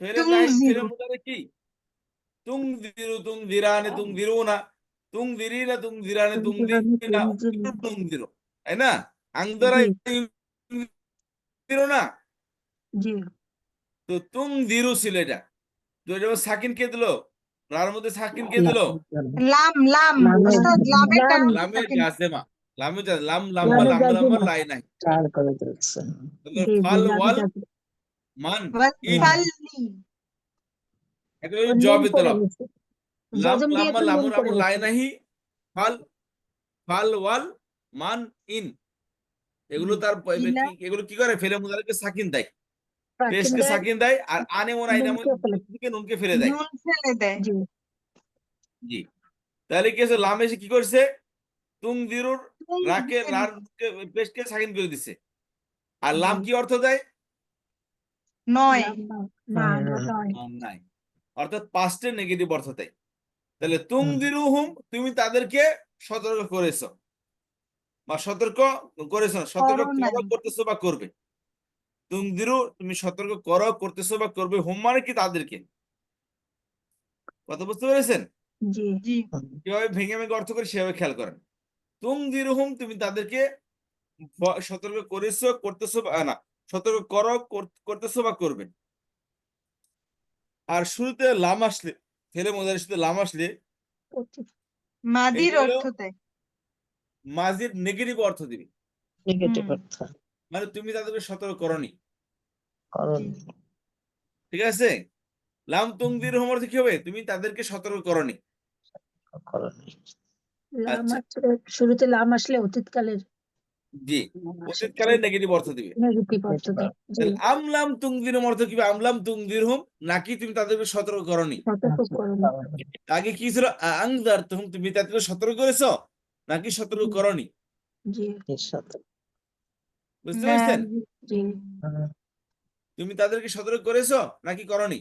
ফেলে তুম নাই, ফেলে জিরো। মুদারে কি? তুনজিরু, তুনজিরানি, তুনজিরুনা, তুনজিরিনা, তুনজিরানি, তুনজিরিনা, তুনজিরু, তাই না? আংজারা জি ইনজিরু না, জি তো তুনজিরু ছিল এটা। তো এটা সাকিন কে দিল, রার মধ্যে সাকিন কে দিল? লাম লাম লামের ওস্তাদ, লামের লাম ডান দিকে লামের থাকেন। জাজেমা, লামের লাম লাম্বা লামে লাম লাম্বা জাজেমা। লাই নাই। চার করে দিচ্ছেন। তাহলে জি জি ফাল লামে ওয়াল জাজেমা। মান ইন, ওয়াসাল্লি। এটা ও নুন জবাবে পড়ে তলব। গেছে। লাম জজম দিয়ে লাম্বা তো নুন লামুর পড়ে আমর লাই গেছে। নাহি, ফাল ফাল ওয়াল মান ইন, এগুলো তার ইলা এগুলো কি করে, ফেলে মুদারিকে সাকিন দেয়, সাকিন পেশকে দেয়, সাকিন দেয়, আর আনে ও নাই নামে নুনকে ফেলে। দিকে নুনকে ফেলে দেয়। নুন ফেলে দেয়। জি জি, তাহলে কি হচ্ছে, লাম এসে কি করছে, তুম দিরুর তুম রাকে জিরো। রার পেশকে সাকিন করে দিছে। আর জি লাম কি অর্থ দেয়? নয়। লাম না না নয়। নাই, অর্থাৎ পাস্টের নেগেটিভ অর্থ দেয়। তাহলে তুম হুম। দিরুহুম, তুমি তাদেরকে সতর্ক করেছো বা সতর্ক করেছো না, সতর্ক করো নাই। করো, করতেছো বা করবে। তুম দিরু, তুমি সতর্ক করো, করতেছো বা করবে, হুম মানে কি তাদেরকে। কথা বুঝতে পেরেছেন? জি জি। কিভাবে ভেঙে ভেঙে অর্থ করে সেভাবে খেয়াল করেন। তুম দিরুহুম, তুমি তাদেরকে সতর্ক করেছো, করতেছো বা না, সতর্ক করো, করতেছো বা করবে। আর শুরুতে লাম আসলে, ফেলে মোজারের সাথে লাম আসলে, মাদির এটা হলো অর্থ দেয়। মাজির নেগেটিভ অর্থ দিবে। নেগেটিভ হুম। অর্থ মানে তুমি তাদেরকে সতর্ক করনি, করণ জি। ঠিক আছে? লাম তুম দিরহুম অর্থ কি হবে, তুমি তাদেরকে সতর্ক করনি। করণী। লাম আচ্ছা, আসলে শুরুতে লাম আসলে অতীতকালের জি, আসে। অতীতকালে নেগেটিভ অর্থ দিবে। নেগেটিভ অর্থ দেয়। জি তাহলে আমলাম তুংদিরহুম অর্থ কি, আমলাম তুংদিরহুম, নাকি তুমি তাদেরকে সতর্ক করনি। সতর্ক করুন। আগে কি ছিল, আংদার তুম, তুমি তাদেরকে সতর্ক করেছো নাকি সতর্ক করনি। জি এর সাথে বুঝতে না। পেরেছেন? জি তুমি তাদেরকে সতর্ক করেছো নাকি করনি।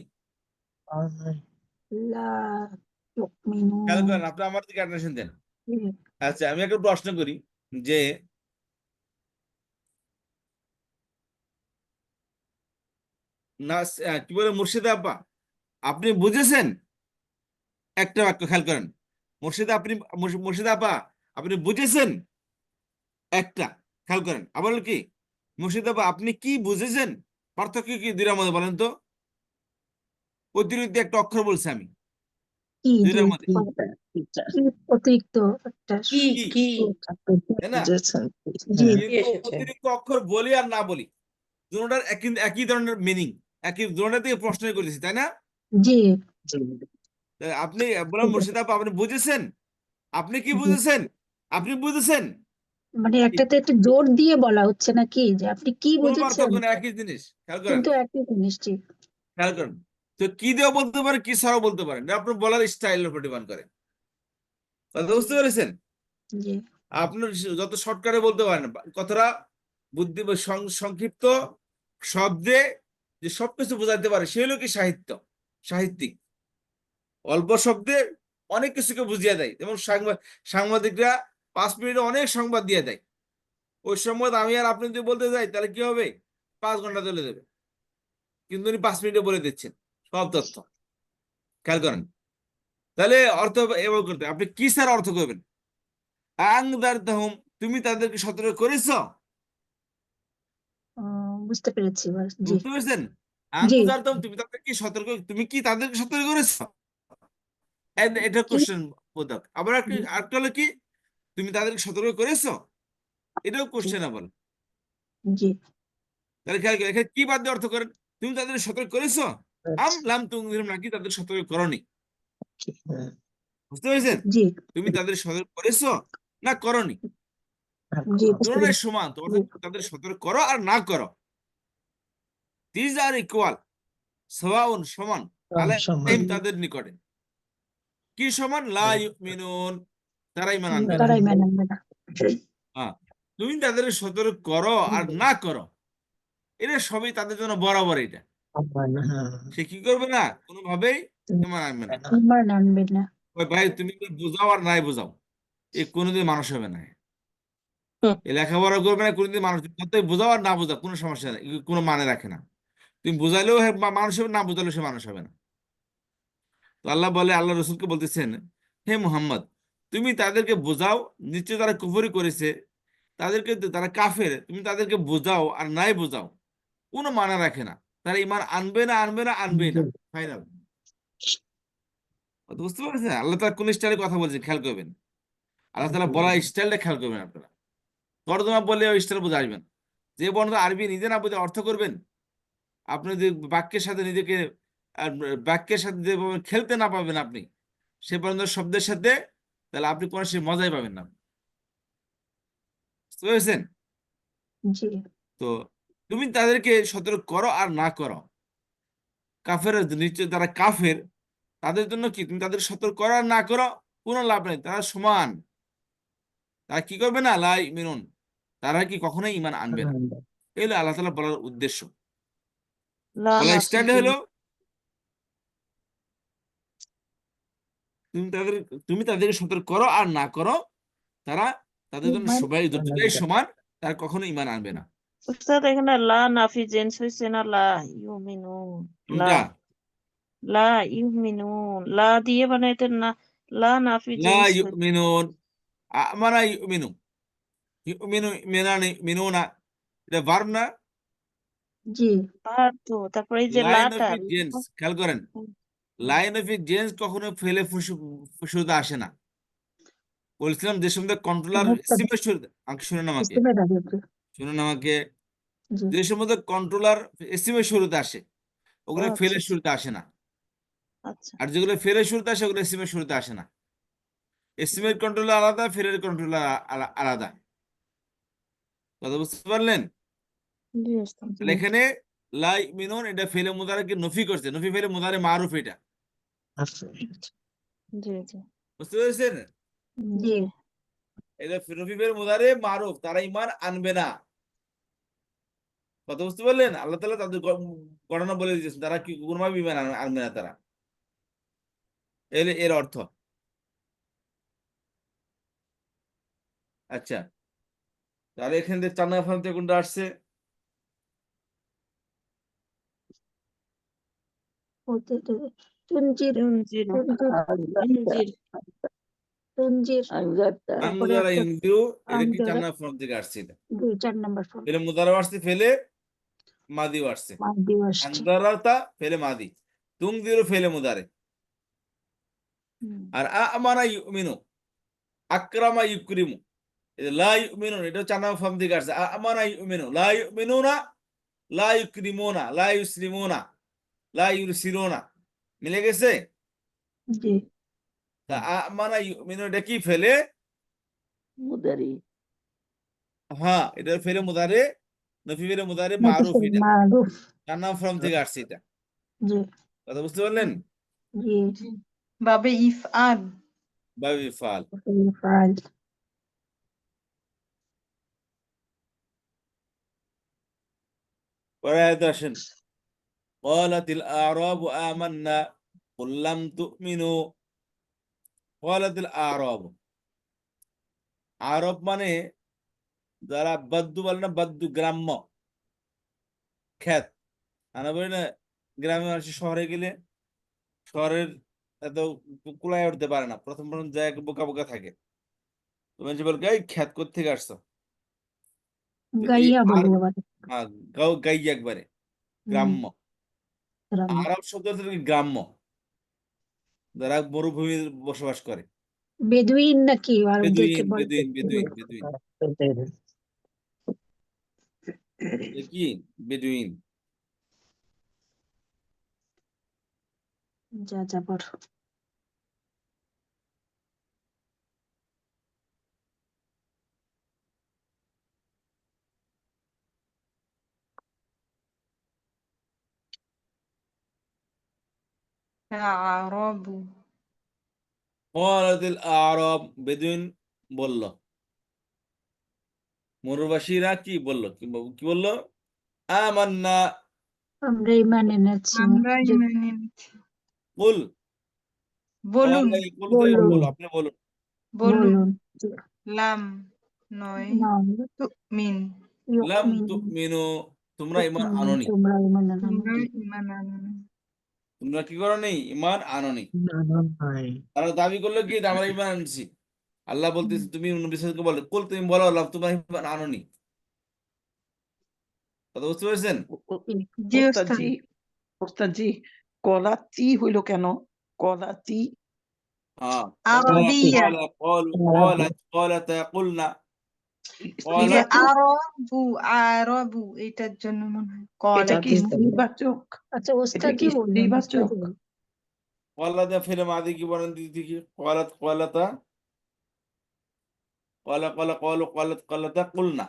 লা খেয়াল তুমিনুন। করেন, আপনি আমার দিকে অ্যাটেনশন দেন। জি আচ্ছা, আমি একটা প্রশ্ন করি যে না, কি বলে মুর্শিদা আপা, আপনি বুঝেছেন? একটা বাক্য খেয়াল করেন। মুর্শিদা আপা, আপনি বুঝেছেন? একটা, খেয়াল করেন। আবার কি মুর্শিদা আপা, আপনি কি বুঝেছেন? পার্থক্য কি দুইটার মধ্যে বলেন তো? অতিরিক্ত একটা অক্ষর বলছি আমি কি জি দুইটার মধ্যে। কি অতিরিক্ত একটা কি কি, কি তাই না? জি কি কিন্তু এসেছে? অতিরিক্ত অক্ষর বলি আর না বলি, দুটোটার একই ধরনের মিনিং, দুটোটা থেকে প্রশ্ন করেছি, তাই না? জি আপনি বলেন মুর্শিদা আপা, আপনি বুঝেছেন? আপনি কি বুঝেছেন? আপনি বুঝেছেন? মানে একটাতে একটু জোর দিয়ে বলা হচ্ছে নাকি যে আপনি কি কোনো বুঝেছেন, পার্থক্য নেই, একই জিনিস। খেয়াল করেন, কিন্তু একই জিনিস। জি খেয়াল করেন। তো কি দিয়েও বলতে পারেন, কি ছাড়াও বলতে পারেন, এটা আপনার বলার স্টাইলের উপর ডিপেন্ড করে। কথা বুঝতে পেরেছেন? জি আপনার যত শর্টকাটে বলতে পারেন কথাটা, বুদ্ধি বা সংক্ষিপ্ত শব্দে যে সবকিছু বোঝাতে পারে, সে হলো কি সাহিত্যিক। অল্প শব্দে অনেক কিছুকে বুঝিয়ে দেয়। যেমন সাংবাদিকরা 5 মিনিটে অনেক সংবাদ দিয়ে দেয়। ওই সংবাদ আমি আর আপনি যদি বলতে যাই তাহলে কি হবে, 5 ঘন্টা চলে যাবে। কিন্তু উনি 5 মিনিটে বলে দিচ্ছেন সব তথ্য। খেয়াল করেন। তাহলে অর্থ এবার করতে আপনি কি স্যার অর্থ করবেন? আংদারতাহুম, তুমি তাদেরকে সতর্ক করেছ। বুঝতে পেরেছি এবার। জি বুঝতে পেরেছেন? জি আংদারতাহুম, তুমি কি তাদেরকে সতর্ক করেছ? এটা কি কোশ্চেন বোধক। আবার আরেকটা হলো কি, তুমি তাদেরকে সতর্ক করেছো, এটাও জি কোশ্চেন আবার। জি তাহলে খেয়াল করেন, এখানে কি বাদ দিয়ে অর্থ করেন? তুমি তাদের সতর্ক করেছো, লাম তুনজিরহুম, নাকি তাদের সতর্ক করনি। বুঝতে পেরেছেন? জি তুমি তাদের সতর্ক করেছো না করনি, জি বুঝতে দুটোটাই পেরেছি। সমান। তো জি অর্থাৎ তাদের সতর্ক করো আর না করো, দিজ আর ইকুয়াল, সওয়াউন, সমান, আলাইহিম, তাদের নিকটে। কি সমান? লা ইউমিনুন, তারা ঈমান আনবে না। তারাই মেনে নেবে না। হ্যাঁ, তুমি তাদের সতর্ক করো আর না করো, এটা সবই তাদের জন্য বরাবর। এটা সে কি করবে না, কোনোভাবেই ঈমান আনবে না। আমার আনবে না। ওই ভাই তুমি বুঝাও আর নাই বুঝাও, এ কোনোদিন মানুষ হবে না। এ লেখাপড়া করবে না কোনোদিন মানুষ, কতই বোঝাও আর না বোঝাও কোনো সমস্যা নেই, এগুলো কোনো মানে রাখে না। তুমি বুঝাইলেও মানুষ হবে, না বুঝালেও সে মানুষ হবে না। তো আল্লাহ বলে, আল্লাহ রসুলকে বলতেছেন, হে মুহাম্মদ, তুমি তাদেরকে বোঝাও, নিশ্চয় তারা কুফরি করেছে, তারা কাফের, তুমি তাদেরকে বোঝাও আর নাই বোঝাও, কোনো মানে রাখে না। তারা ইমান আনবে না, আনবেই না, ফাইনাল। বুঝতে পারছেন আল্লাহ তাআলা কোন স্টাইলে কথা বলছে? খেয়াল করবেন। আল্লাহ তাআলা বলা স্টাইলটা খেয়াল করবেন আপনারা। তর্জমা বললে ওই স্টাইল বুঝে আসবেন। যে বর্ণ আরবি নিজে না বুঝে অর্থ করবেন, আপনি যদি বাক্যের সাথে নিজেকে আর বাক্যের সাথে যে খেলতে না পাবেন আপনি সে পর্যন্ত শব্দের সাথে, তাহলে আপনি কোনো সে মজাই পাবেন না। বুঝতে পেরেছেন? জি তো তুমি তাদেরকে সতর্ক করো আর না করো, কাফের নিশ্চয় তারা কাফের, তাদের জন্য কি তুমি তাদের সতর্ক করো আর না করো, কোনো লাভ নেই, তারা সমান। তারা কি করবে না, লা ইউমিনুন, তারা কি কখনোই ঈমান আনবে না। এই হলো আল্লাহ তাআলা বলার উদ্দেশ্য। লা বলার নাফি স্টাইল হলো, তুমি তাদের তুমি তাদেরকে সতর্ক করো আর না করো, তারা, তাদের জন্য ইমান সবাই দুটোটাই সমান, তারা কখনো ঈমান আনবে না। উস্তাদ এখানে লা নাফি জেন্স হয়েছে না লা ইউমিনুন? লা কোনটা? লা ইউমিনুন লা দিয়ে বানাইতে না, লা নাফি লা জেন্স ইউমিনুন, আমারা ইউমিনু, ইউমিনু মিনুনা, এটা ভার্ব না? জি আর তো তারপরে এই যে লাইন অফ লাটা ইট জেন্স, খেয়াল করেন, লাইন অফ ইট জেন্স কখনো ফেলে ফুসুতে আসে না। বলছিলাম যে সময় কন্ট্রোলার মুক্তাদি সিমের শুরুতে, শুনুন আমাকে, ইস্তেমে দাঁড়িয়েছে। শুনুন আমাকে, জি যে সময় কন্ট্রোলার এসিমের শুরুতে আসে, ও ওগুলো আচ্ছা ফেলের শুরুতে আসে না। আচ্ছা আর যেগুলো ফেলের শুরুতে আসে ওগুলো এসিমের শুরুতে আসে না। এসিমের কন্ট্রোলার আলাদা, ফেরের কন্ট্রোলার আলাদা। কথা বুঝতে পারলেন? জি উস্তাদ তাহলে এখানে লাই মিনুন, এটা ফেলে মুদারেকে নফি করছে, নফি ফেলে মুদারে মারুফ, এটা জি জি বুঝতে পেরেছেন? জি জি এটা নফি ফেলে মুদারে মারুফ, তারা ঈমান আনবে না। কথা বুঝতে পারলেন? আল্লাহ তাআলা তাদের ঘটনা বলে দিয়েছেন, তারা কি কোনোভাবে ঈমান আনবে না তারা, এর অর্থ। আচ্ছা, তাহলে এখান থেকে 4 নম্বর ফার্ম থেকে কোনটা আসছে? তুনজির তুনজির তুনজির তুনজির আনজারটা তারপরে আনজারা একটা ইউনজিরু, এটা কি 4 আনজারা নম্বর ফর্ম থেকে আসছে? এটা 4 নম্বর ফর্ম ফেলে মুদারাও আসছে, ফেলে মাদিও আসছে। মাদি আসছে। আনজারাতা ফেলে মাদি, তুনজিরু ফেলে মুদারে। হুম, আর আমানা ইউমিনু, আকরামা ইউকরিমু, এটা লা ইউমিনুন, এটা 4 নম্বর ফর্ম থেকে আসছে। আমানা ইউমিনু, লা ইউমিনুনা, লা ইউকরিমুনা, লা ইউসলিমুনা, লা ইউরসিলুনা, মিলে গেছে? জি তা আমানা ইউমিনু এটা কি ফেলে? মুদারি হ্যাঁ, এটা ফেলে মুদারে, নফি ফেলে মুদারে মারুফ, নতুন এটা মারুফ। 4 নম্বর ফর্ম থেকে আসছে। এটা জি কথা বুঝতে পারলেন? জি জি বাবে ইফআল বাবে ফাল। ফাল। পরে আয়াতে আসেন, ক্বালাতিল আ'রাবু আমান্না কুল লাম তুমিনু। ক্বালাতিল আ'রাবু, আরব মানে যারা বাদ্দু বলে না, বাদ্দু গ্রাম্য খ্যাত। আমরা বলি না গ্রামে মানুষ শহরে গেলে শহরের এত কুলায় উঠতে পারে না, প্রথম প্রথম জায়গায় বোকা বোকা থাকে। তো মানুষ বলে এই খ্যাত কোত্থেকে আসছো? তো এই গাইয়া বলে আবার। গাই একবারে হুম, গ্রাম্য। গ্রাম্য। আরব শব্দ হচ্ছে কি গ্রাম্য, যারা মরুভূমির বসবাস করে। বেদুইন নাকি আরবদেরকে বেদুইন বলে? বেদুইন বেদুইন বেদুইন এ কি বেদুইন। যা যাবর। আরবু ক্বালাতিল আ'রাব, বেদুইন বলল। মরুবাসীরা কি বলল? কি বলল? আমান্না। আমরা ইমান এনেছি। আমরা যে ইমান এনেছি। কুল, বলুন কুল থেকে বলুন। বলো, আপনি বলুন। বলুন বলুন লাম নয় নাম তুমিন লাম ইউমিন তুমিনু, তোমরা ইমান আনোনি। তোমরা ইমান আনো তোমরা জি। ইমান আনো তোমরা কি করো নেই? ইমান আনোনি। তারা দাবি করলো কি আমরা ইমান আনছি। আল্লাহ বলতেছে তুমি বিশ্বাসকে বলো, কুল তুমি বলো আল্লাহ তোমরা ইমান আনোনি। কথা বুঝতে পেরেছেন? জি ওস্তাদ ওস্তাদজি ওস্তাদজি কলাতি হইল কেন? কলাতি হ্যাঁ, আরবিয়া قالتا قلنا এই যে قالت স্ত্রীবাচক, আরবু এটার জন্য মনে হয় এটা কি কলাতি স্ত্রীবাচক? আচ্ছা এটা ওস্তাদ কি কি বললেন? ওস্তাদ স্ত্রীবাচক? قالت ফিরে মাদি কি বলেন দিদি কি? قالتا قالتا قلنا।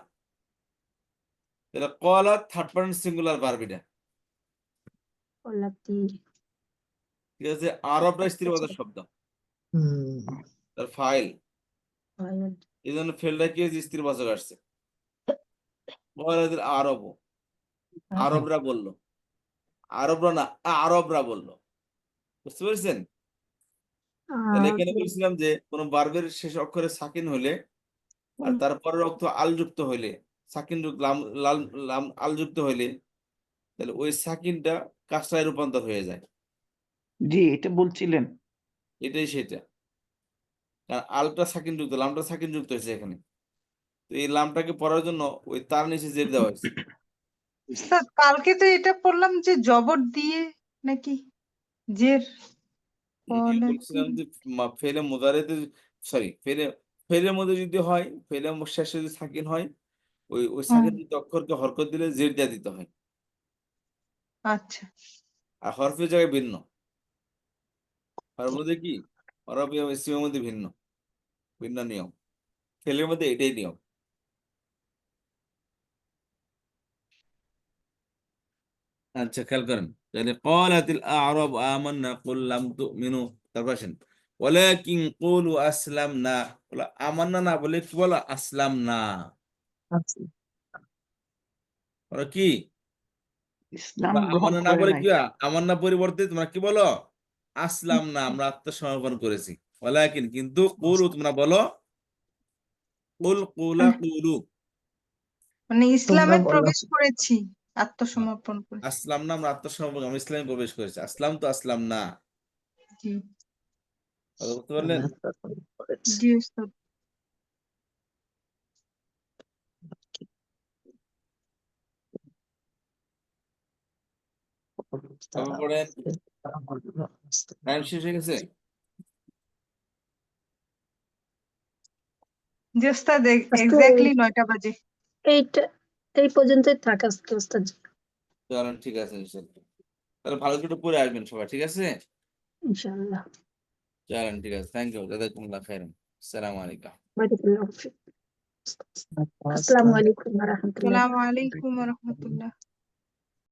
তাহলে قالت থার্ড পারসন সিঙ্গুলার ভার্ব, এটা কলাতি। ঠিক আছে। আরবরা স্ত্রীবাচক শব্দ, তার ফাইল, এই জন্য ফেলটা কি হয়েছে? স্ত্রীবাচক আসছে। قالت আরব, আরবরা বলল, আরবরা না আরবরা বলল। বুঝতে পেরেছেন? তাহলে এখানে বলছিলাম যে কোন ভার্বের শেষ অক্ষরে সাকিন হলে আর তারপরের অর্থ আল যুক্ত হইলে, সাকিন লাম আল যুক্ত হইলে, তাহলে ওই সাকিনটা কাসরায় রূপান্তর হয়ে যায়। জি এটা বলছিলেন। এটাই সেটা, কারণ আলটা সাকিন যুক্ত, লামটা সাকিন যুক্ত হয়েছে এখানে। তো এই লামটাকে পড়ার জন্য ওই তার নিচে জের দেওয়া হয়েছে। ওস্তাদ কালকে তো এটা পড়লাম যে জবর দিয়ে নাকি জের বলছিলাম যে ফেলে মুদারেতে, সরি ফেলের মধ্যে যদি হয়, ফেলের শেষে যদি সাকিন হয়, ওই সাকিন অক্ষরকে হরকত দিলে জের দিয়ে দিতে হয়। আচ্ছা আর হরফের জায়গায় ভিন্ন, হরফের মধ্যে কি হরফ এবং ইসমের মধ্যে ভিন্ন ভিন্ন নিয়ম, ফেলের মধ্যে এটাই নিয়ম। আচ্ছা খেয়াল করেন, তাহলে ক্বালাতিল আ'রাবু আমান্না কুল লাম তুমিনু, তারপর আসেন ওয়ালাকিন কুলু আসলামনা। বলা আমান্না না বলে কি বলো? আসলামনা। ওরা কি ইসলাম তোমরা গ্রহণ আমান্না না করে বলে নাই। কি আমান্না পরিবর্তে তোমরা কি বলো? আসলামনা, আমরা আত্মসমর্পণ করেছি। ওয়ালাকিন কিন্তু কুলু তোমরা বলো, কুল কুলা কুলু, মানে ইসলামে প্রবেশ করেছি আত্মসমর্পণ করে। আসলাম না, আমরা আত্মসমর্পণ, আমরা ইসলামে প্রবেশ করেছি। আসলাম তো আসলাম না, জি কথা বুঝতে পারলেন? জি উস্তাদ। তারপর পড়েন, টাইম শেষ হয়ে গেছে। জি উস্তাদ আজকে এক্স্যাক্টলি 9টা বাজে। এই পর্যন্তই থাক আজকে ওস্তাদ। চলেন, ঠিক আছে ইনশাল্লাহ। তাহলে ভালো করে পড়ে আসবেন সবাই, ঠিক আছে? ইনশাআল্লাহ। চলেন, ঠিক আছে, থ্যাংক ইউ, জাযাকুমুল্লাহ খাইরান। আসসালামু আলাইকুম। বারাকাল্লাহু ফিক। আসসালামু আলাইকুম ওয়া রাহমাতুল্লাহ। আসসালামু আলাইকুম ওয়া রাহমাতুল্লাহ।